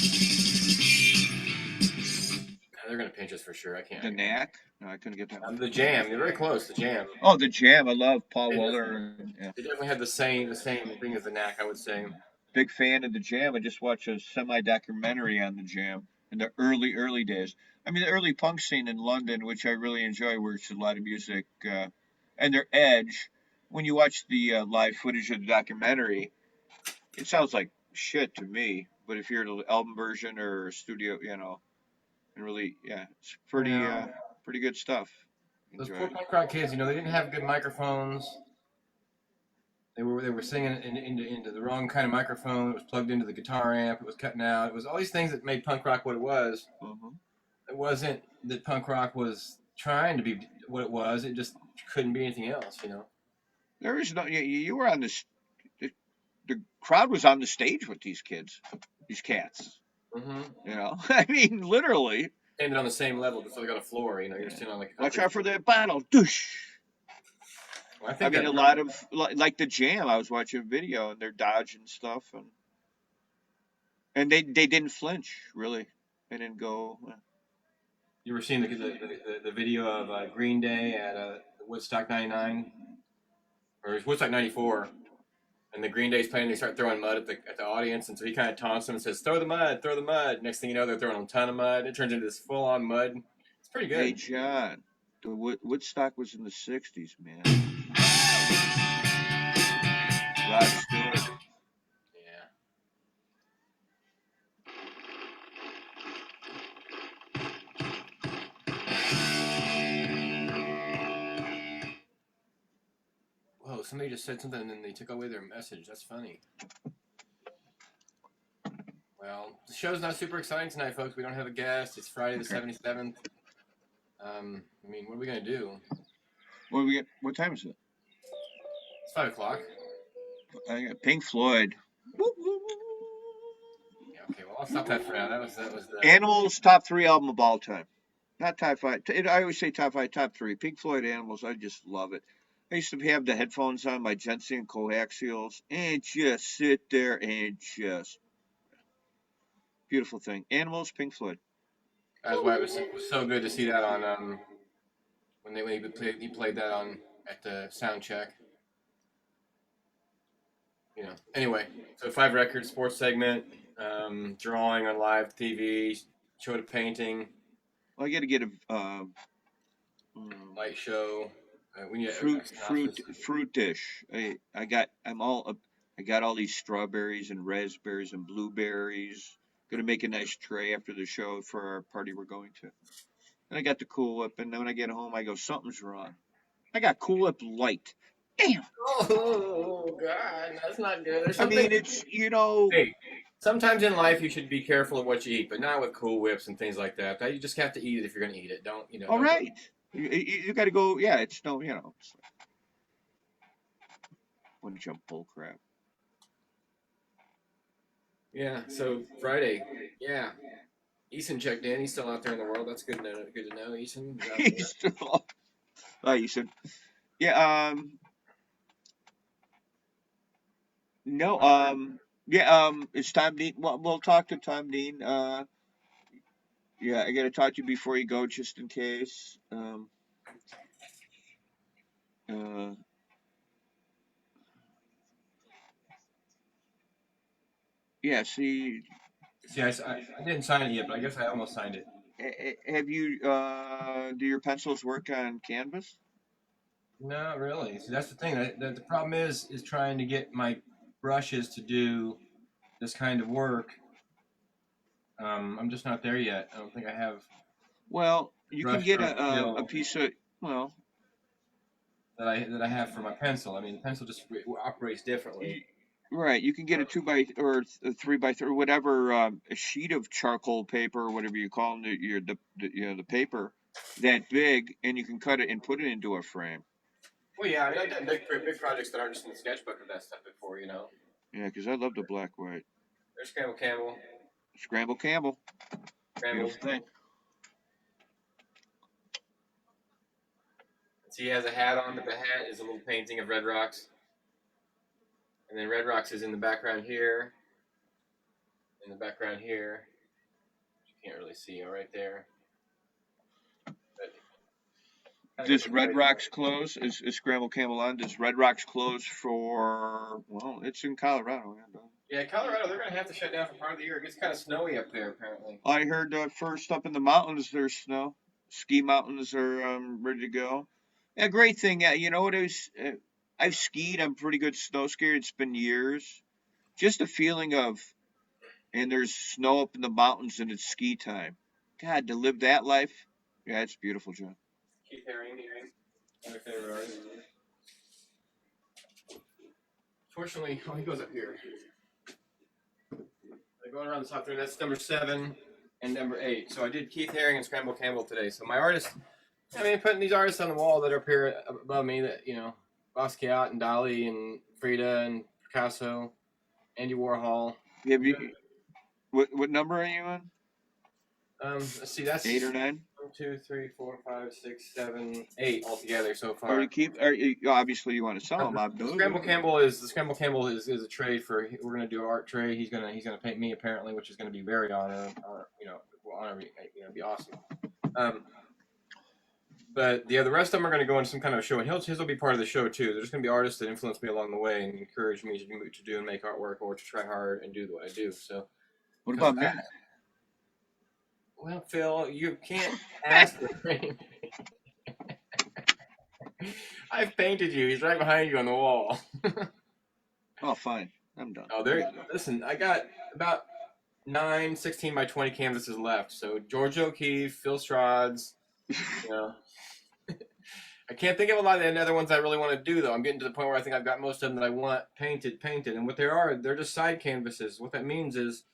They're gonna pinch us for sure. I can't. The Knack? No, I couldn't get that one. The Jam. They're very close. The Jam. Oh, the Jam. I love Paul Weller. Yeah. They definitely had the same thing as the Knack, I would say. Big fan of the Jam. I just watched a semi-documentary on the Jam in the early days. I mean, the early punk scene in London, which I really enjoy, where it's a lot of music and their edge. When you watch the live footage of the documentary, it sounds like shit to me. But if you're an album version or a studio, and really, yeah, it's pretty good stuff. Those poor punk rock kids, they didn't have good microphones. They were singing into the wrong kind of microphone. It was plugged into the guitar amp. It was cutting out. It was all these things that made punk rock what it was. Mm-hmm. It wasn't that punk rock was trying to be what it was. It just couldn't be anything else, There is no. You were on the crowd was on the stage with these kids, these cats. Mm-hmm. I mean, literally. Standing on the same level, before they got a floor. You're sitting on like. Watch out for that bottle. Douche. Well, I mean, a lot of like the Jam. I was watching a video and they're dodging stuff, and they didn't flinch really. They didn't go. You ever seen the video of Green Day at Woodstock '99 or Woodstock '94, And the Green Day's playing, they start throwing mud at the audience, and so he kind of taunts them and says, "Throw the mud, throw the mud." Next thing you know, they're throwing a ton of mud. It turns into this full-on mud. It's pretty Hey, good. John, the Woodstock was in the 60s, man. Rod Stewart. Yeah. Whoa, somebody just said something and then they took away their message. That's funny. Well, the show's not super exciting tonight, folks. We don't have a guest. It's Friday the 77th. I mean, what are we going to do? What time is it? It's 5 o'clock. I got Pink Floyd. Yeah, okay, well, I'll stop that for now. That was the... Animals, top 3 album of all time. Not top 5. I always say top 5, top 3. Pink Floyd, Animals, I just love it. I used to have the headphones on, my Jensen coaxials, and just sit there and just... Beautiful thing. Animals, Pink Floyd. That's why it was so good to see that on, when he played that on at the sound check. You know. Anyway, so 5 records, sports segment, drawing on live TV, showed a painting. Well, I got to get a light show. We need fruit dish. I got all these strawberries and raspberries and blueberries. Gonna make a nice tray after the show for our party we're going to. And I got the Cool Whip, and then when I get home, I go, something's wrong. I got Cool Whip Light. Damn. Oh God, that's not good. I mean, it's Hey, sometimes in life you should be careful of what you eat, but not with Cool Whips and things like that. You just have to eat it if you're going to eat it. Don't you know? All right. You got to go. Yeah, it's no. One jump bull crap. Yeah. So Friday. Yeah. Eason checked in. He's still out there in the world. That's good to know. Good to know, Eason. He's still. Hi, Eason. Yeah. No. Yeah. It's Tom Dean. We'll talk to Tom Dean. Yeah, I got to talk to you before you go, just in case. Yeah. See, I didn't sign it yet, but I guess I almost signed it. have you? Do your pencils work on canvas? Not really. See, that's the thing. The problem is trying to get my brushes to do this kind of work. I'm just not there yet. I don't think I have. Well, you can get a piece of that I have for my pencil. I mean, the pencil just operates differently. Right, you can get a 2x or a 3x3, whatever, a sheet of charcoal paper or whatever you call the paper that big, and you can cut it and put it into a frame. Well, yeah, I mean, I've done big projects that aren't just in the sketchbook of that stuff before, you know. Yeah, because I love the black white. There's Campbell. Scramble Campbell. Beautiful thing. See, he has a hat on, but the hat is a little painting of Red Rocks. And then Red Rocks is in the background here. In the background here. You can't really see it right there. Does Red Rocks close? Is Scramble Campbell on? Does Red Rocks close for, well, it's in Colorado. Yeah, Colorado, they're going to have to shut down for part of the year. It gets kind of snowy up there, apparently. I heard first up in the mountains there's snow. Ski mountains are ready to go. A great thing, you know what I've skied. I'm pretty good snow skier. It's been years. Just a feeling of, and there's snow up in the mountains and it's ski time. God, to live that life, yeah, it's beautiful, John. Keith Haring, my favorite artist. Fortunately, he goes up here. They're going around the top 3. That's number 7 and number 8. So I did Keith Haring and Scramble Campbell today. So my artists, I mean, putting these artists on the wall that are up here above me, that, you know, Basquiat and Dali and Frida and Picasso, Andy Warhol. Have you, what number are you on? Let's see, that's 8 or 9. 1, 2, 3, 4, 5, 6, 7, 8 altogether so far. Obviously you want to sell them. The Scramble Campbell is a trade for. We're gonna do an art trade. He's gonna paint me apparently, which is gonna be very honor. Be awesome. But the rest of them are going to go into some kind of show, and his will be part of the show too. There's going to be artists that influence me along the way and encourage me to do and make artwork or to try hard and do what I do. So, What because about me? Well, Phil, you can't ask for anything. I've painted you. He's right behind you on the wall. Oh, fine. I'm done. Oh, there. Listen, I got about 9 16 by 20 canvases left. So George O'Keeffe, Phil Strods, you know. I can't think of a lot of the other ones I really want to do, though. I'm getting to the point where I think I've got most of them that I want painted. And what they are, they're just side canvases. What that means is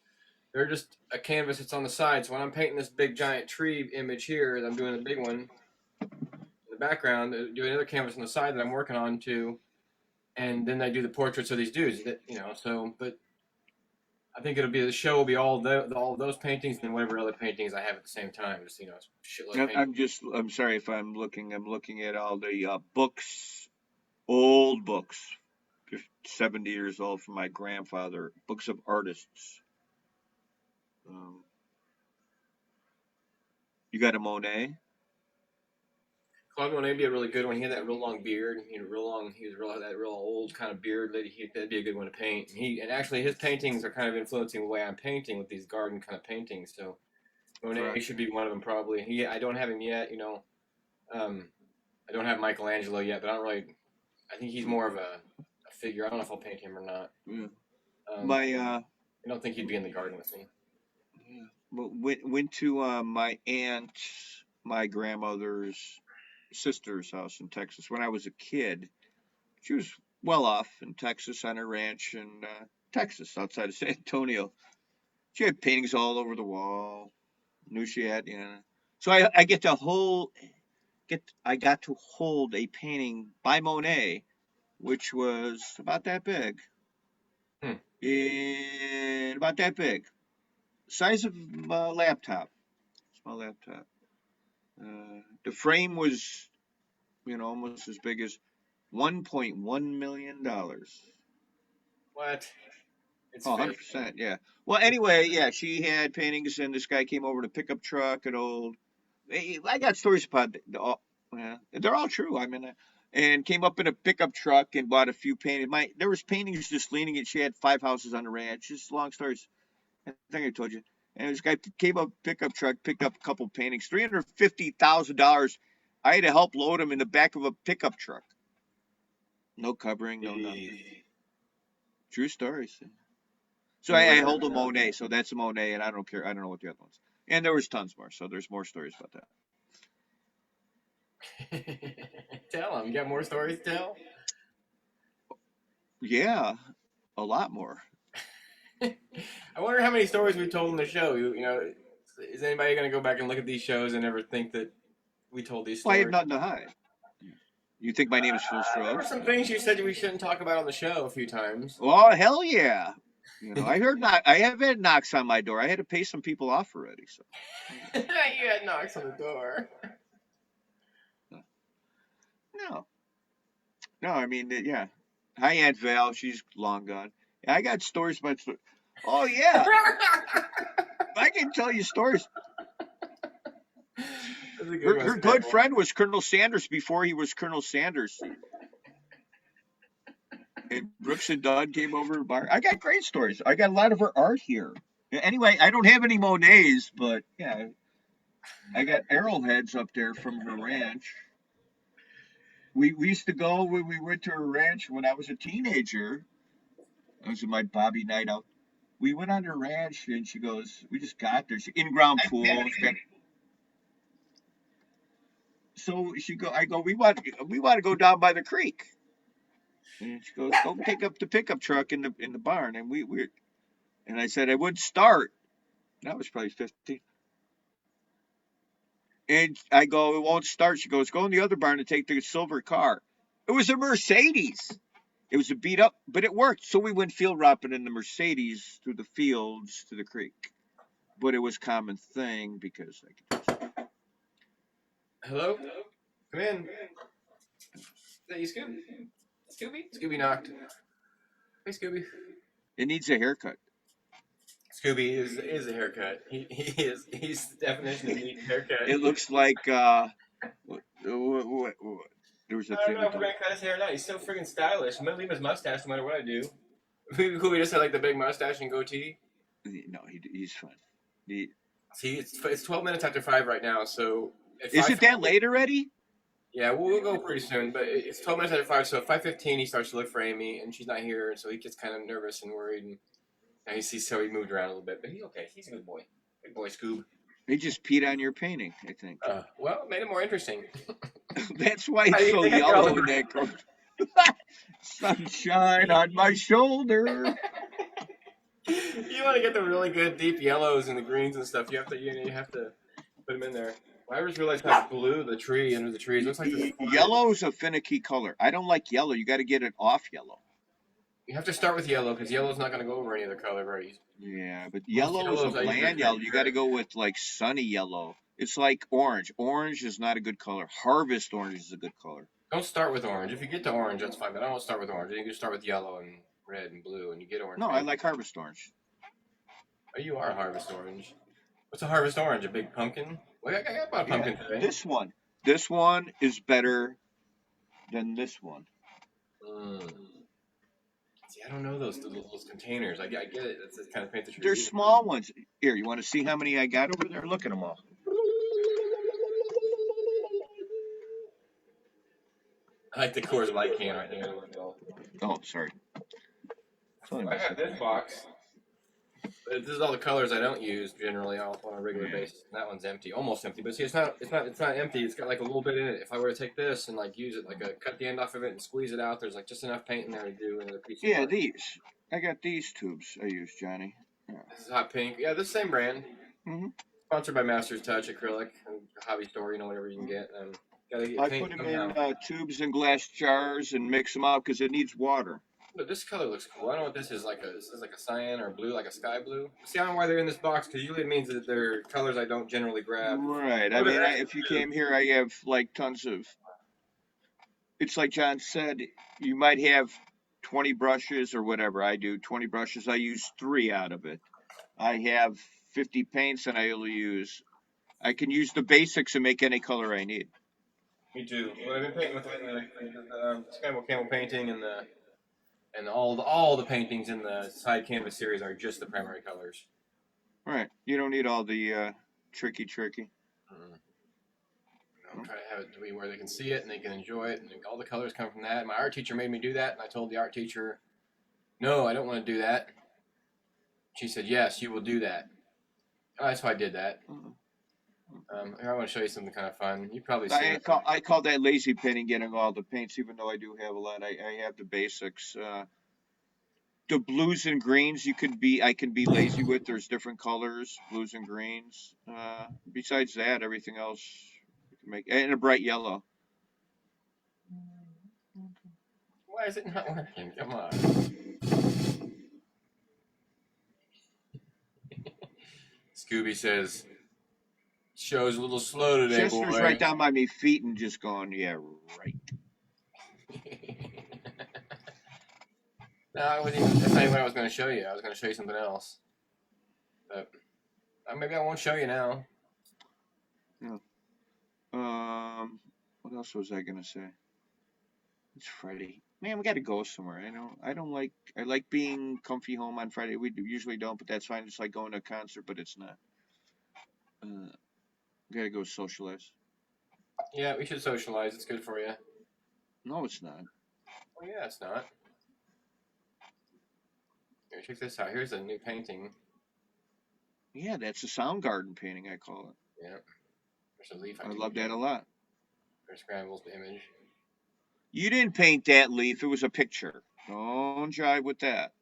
they're just a canvas that's on the side. So when I'm painting this big giant tree image here, I'm doing a big one in the background, do another canvas on the side that I'm working on too, and then I do the portraits of these dudes. That, so but I think the show will be all of those paintings and then whatever other paintings I have at the same time. Just shitload of paintings. I'm sorry if I'm looking at all the books, old books, just 70 years old from my grandfather, books of artists. You got a Monet? Claude Monet would be a really good one. He had that real long beard. He was that real old kind of beard. That'd be a good one to paint. And actually his paintings are kind of influencing the way I'm painting with these garden kind of paintings. So Monet should be one of them probably. I don't have him yet. I don't have Michelangelo yet, but I think he's more of a figure. I don't know if I'll paint him or not. Yeah. I don't think he'd be in the garden with me. Yeah. Went to my my grandmother's sister's house in Texas when I was a kid. She was well off in Texas on a ranch in Texas outside of San Antonio. She had paintings all over the wall. Knew she had, So I got to hold a painting by Monet, which was about that big. And about that big. Size of a laptop. Small laptop. The frame was, almost as big as $1.1 million. What? It's 100%, yeah. Well, anyway, yeah, she had paintings, and this guy came over in a pickup truck, I got stories about they're all true. I mean, and came up in a pickup truck and bought a few paintings. There was paintings just leaning, and she had 5 houses on the ranch. Just long stories. I think I told you. And this guy came up pickup truck, picked up a couple paintings, $350,000. I had to help load them in the back of a pickup truck. No covering, no nothing. True stories. So I hold a Monet, so that's a Monet, and I don't care. I don't know what the other ones. And there was tons more, so there's more stories about that. Tell them. You got more stories to tell? Yeah, a lot more. I wonder how many stories we've told in the show. Is anybody going to go back and look at these shows and ever think that we told these stories? Well, I have nothing to hide. You think my name is Phil Strode? There were some things you said we shouldn't talk about on the show a few times. Oh, hell yeah. I have had knocks on my door. I had to pay some people off already. So. You had knocks on the door. No, I mean, yeah. Hi, Aunt Val. She's long gone. I got stories about. Oh, yeah. I can tell you stories. Her good friend was Colonel Sanders before he was Colonel Sanders. And Brooks and Dunn came over to bar. I got great stories. I got a lot of her art here. Anyway, I don't have any Monets, but yeah, I got arrowheads up there from her ranch. We used to go when we went to her ranch when I was a teenager. It was my Bobby night out. We went on her ranch, and she goes, we just got there. In-ground pool. So I go, we want to go down by the creek. And she goes, go pick up the pickup truck in the barn. And and I said I would start. That was probably 15. And I go, it won't start. She goes, go in the other barn and take the silver car. It was a Mercedes. It was a beat up, but it worked. So we went field ropping in the Mercedes through the fields to the creek. But it was a common thing because Hello? Come in. Is that you, Scooby? Scooby knocked. Hey, Scooby. It needs a haircut. Scooby is a haircut. He's the definition of needs a haircut. It looks like What? There was a I don't thing know with if we're the. gonna cut his hair or not. He's so friggin' stylish. I'm gonna leave his mustache no matter what I do. Cool. We just had like the big mustache and goatee. No, he's fun. He, See, it's 12 minutes after 5 right now. So at is 5, it that late already? yeah, we'll go pretty soon. But it's 12 minutes after 5. So at 5:15, he starts to look for Amy, and she's not here, and so he gets kind of nervous and worried. And he sees so he moved around a little bit, but he's okay. He's a good boy. Good boy, Scoob. He just peed on your painting, I think. Well, it made it more interesting. That's why it's so yellow in that color. Sunshine on my shoulder. You want to get the really good deep yellows and the greens and stuff. You have to put them in there. I just realized how blue the tree under the trees looks like. Yellow is a finicky color. I don't like yellow. You got to get it off yellow. You have to start with yellow because yellow's not going to go over any other color very easy. Yeah, but yellow is a bland yellow. You got to go with like sunny yellow. It's like orange. Orange is not a good color. Harvest orange is a good color. Don't start with orange. If you get to orange, that's fine. But I don't start with orange. You can start with yellow and red and blue, and you get orange. No, I like harvest orange. Oh, you are harvest orange. What's a harvest orange? A big pumpkin? Well, I got a pumpkin today. This one is better than this one. See, I don't know those containers. I get it. That's kind of paint the tree. They're small ones. Here, you want to see how many I got over there? Look at them all. I like the Coors Light can right there. Oh, sorry. I got this box. But this is all the colors I don't use generally on a regular basis. And that one's empty, almost empty. But see, it's not empty. It's got like a little bit in it. If I were to take this and like use it, like cut the end off of it and squeeze it out, there's like just enough paint in there to do another piece. Yeah, these. I got these tubes I use, Johnny. Yeah. This is hot pink. Yeah, this same brand. Mm-hmm. Sponsored by Masters Touch Acrylic, hobby store. You know, whatever you can get. I put them in tubes and glass jars and mix them out because it needs water. But this color looks cool. I don't know what this is. This is like a cyan or blue, like a sky blue. See, I don't know why they're in this box because usually it means that they're colors I don't generally grab. Right. I mean, if you came here, I have like tons of. It's like John said, you might have 20 brushes or whatever. I do 20 brushes. I use 3 out of it. I have 50 paints and I can use the basics and make any color I need. Me too. Well, I've been painting with the Scramble Camel painting and all the paintings in the side canvas series are just the primary colors. Right. You don't need all the tricky. I'm trying to have it to be where they can see it and they can enjoy it, and all the colors come from that. My art teacher made me do that, and I told the art teacher, no, I don't want to do that. She said, yes, you will do that. So I did that. I want to show you something kind of fun. You probably see it. I call that lazy painting, getting all the paints, even though I do have a lot. I have the basics. The blues and greens I can be lazy with. There's different colors, blues and greens. Besides that, everything else you can make, and a bright yellow. Why is it not working? Come on. Scooby says, show's a little slow today, Chester's right down by me feet and just going, yeah, right. No, that's not what I was going to show you. I was going to show you something else. But maybe I won't show you now. Yeah. What else was I going to say? It's Friday. Man, we got to go somewhere. I like being comfy home on Friday. We usually don't, but that's fine. It's like going to a concert, but it's not. We got to go socialize. Yeah, we should socialize. It's good for you. No, it's not. Oh, yeah, it's not. Here, check this out. Here's a new painting. Yeah, that's a Soundgarden painting, I call it. Yeah. There's a leaf. I love that a lot. There's Scramble's image. You didn't paint that leaf. It was a picture. Don't jive with that.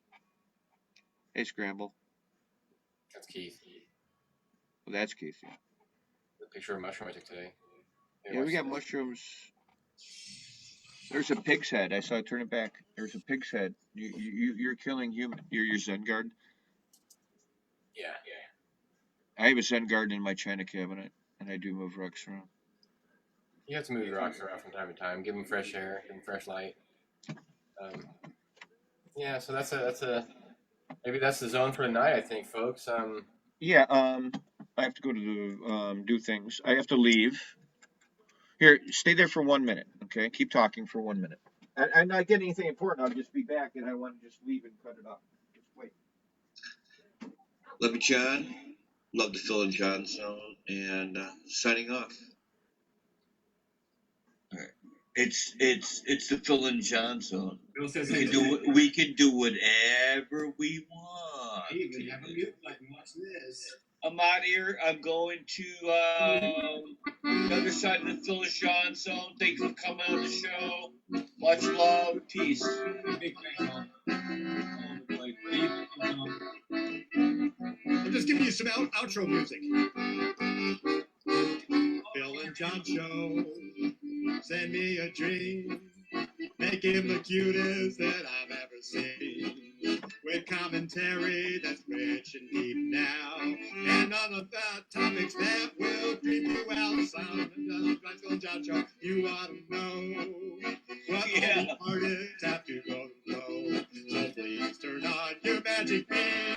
Hey, Scramble. That's Keith. Well, that's Keith, yeah. The picture of a mushroom I took today. Yeah, we got mushrooms. There's a pig's head. I saw it. Turn it back. There's a pig's head. You're killing human. You're your Zen garden. Yeah. I have a Zen garden in my china cabinet, and I do move rocks around. You have to move the rocks around from time to time. Give them fresh air. Give them fresh light. Yeah. So maybe that's the zone for tonight. I think, folks. Yeah. I have to go to do things. I have to leave. Here, stay there for 1 minute, okay? Keep talking for 1 minute. I'm not getting anything important. I'll just be back, and I want to just leave and cut it up. Just wait. Love you, John. Love the Phil and John Zone, and signing off. All right. It's the Phil and John Zone. Bill says, We can do whatever we want. Hey, you can have a mute button. Watch this. I'm out of here. I'm going to the other side of the Phil and John Zone. Thank you for coming on the show. Much love. Peace. Big thanks, all. I'm just giving you some outro music. Phil and John Show. Send me a dream. Make him the cutest that I've ever seen. With commentary that's rich and deep now. And none of the topics that will creep you out. Sound of the Phil and John Show. You ought to know what all the artists have to go through. So please turn on your magic beam.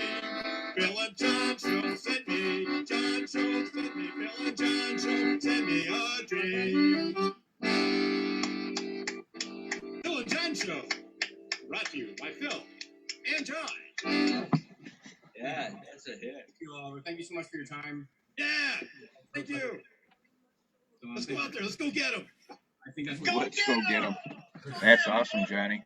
Phil and John Show, send me. John Show, send me. Phil and John Show, send me a dream. Phil and John Show, brought to you by Phil and John. Yeah, that's a hit. Thank you so much for your time. Yeah, thank you. Let's go out there. Let's go get them. I think that's Let's go get him. That's awesome, Johnny.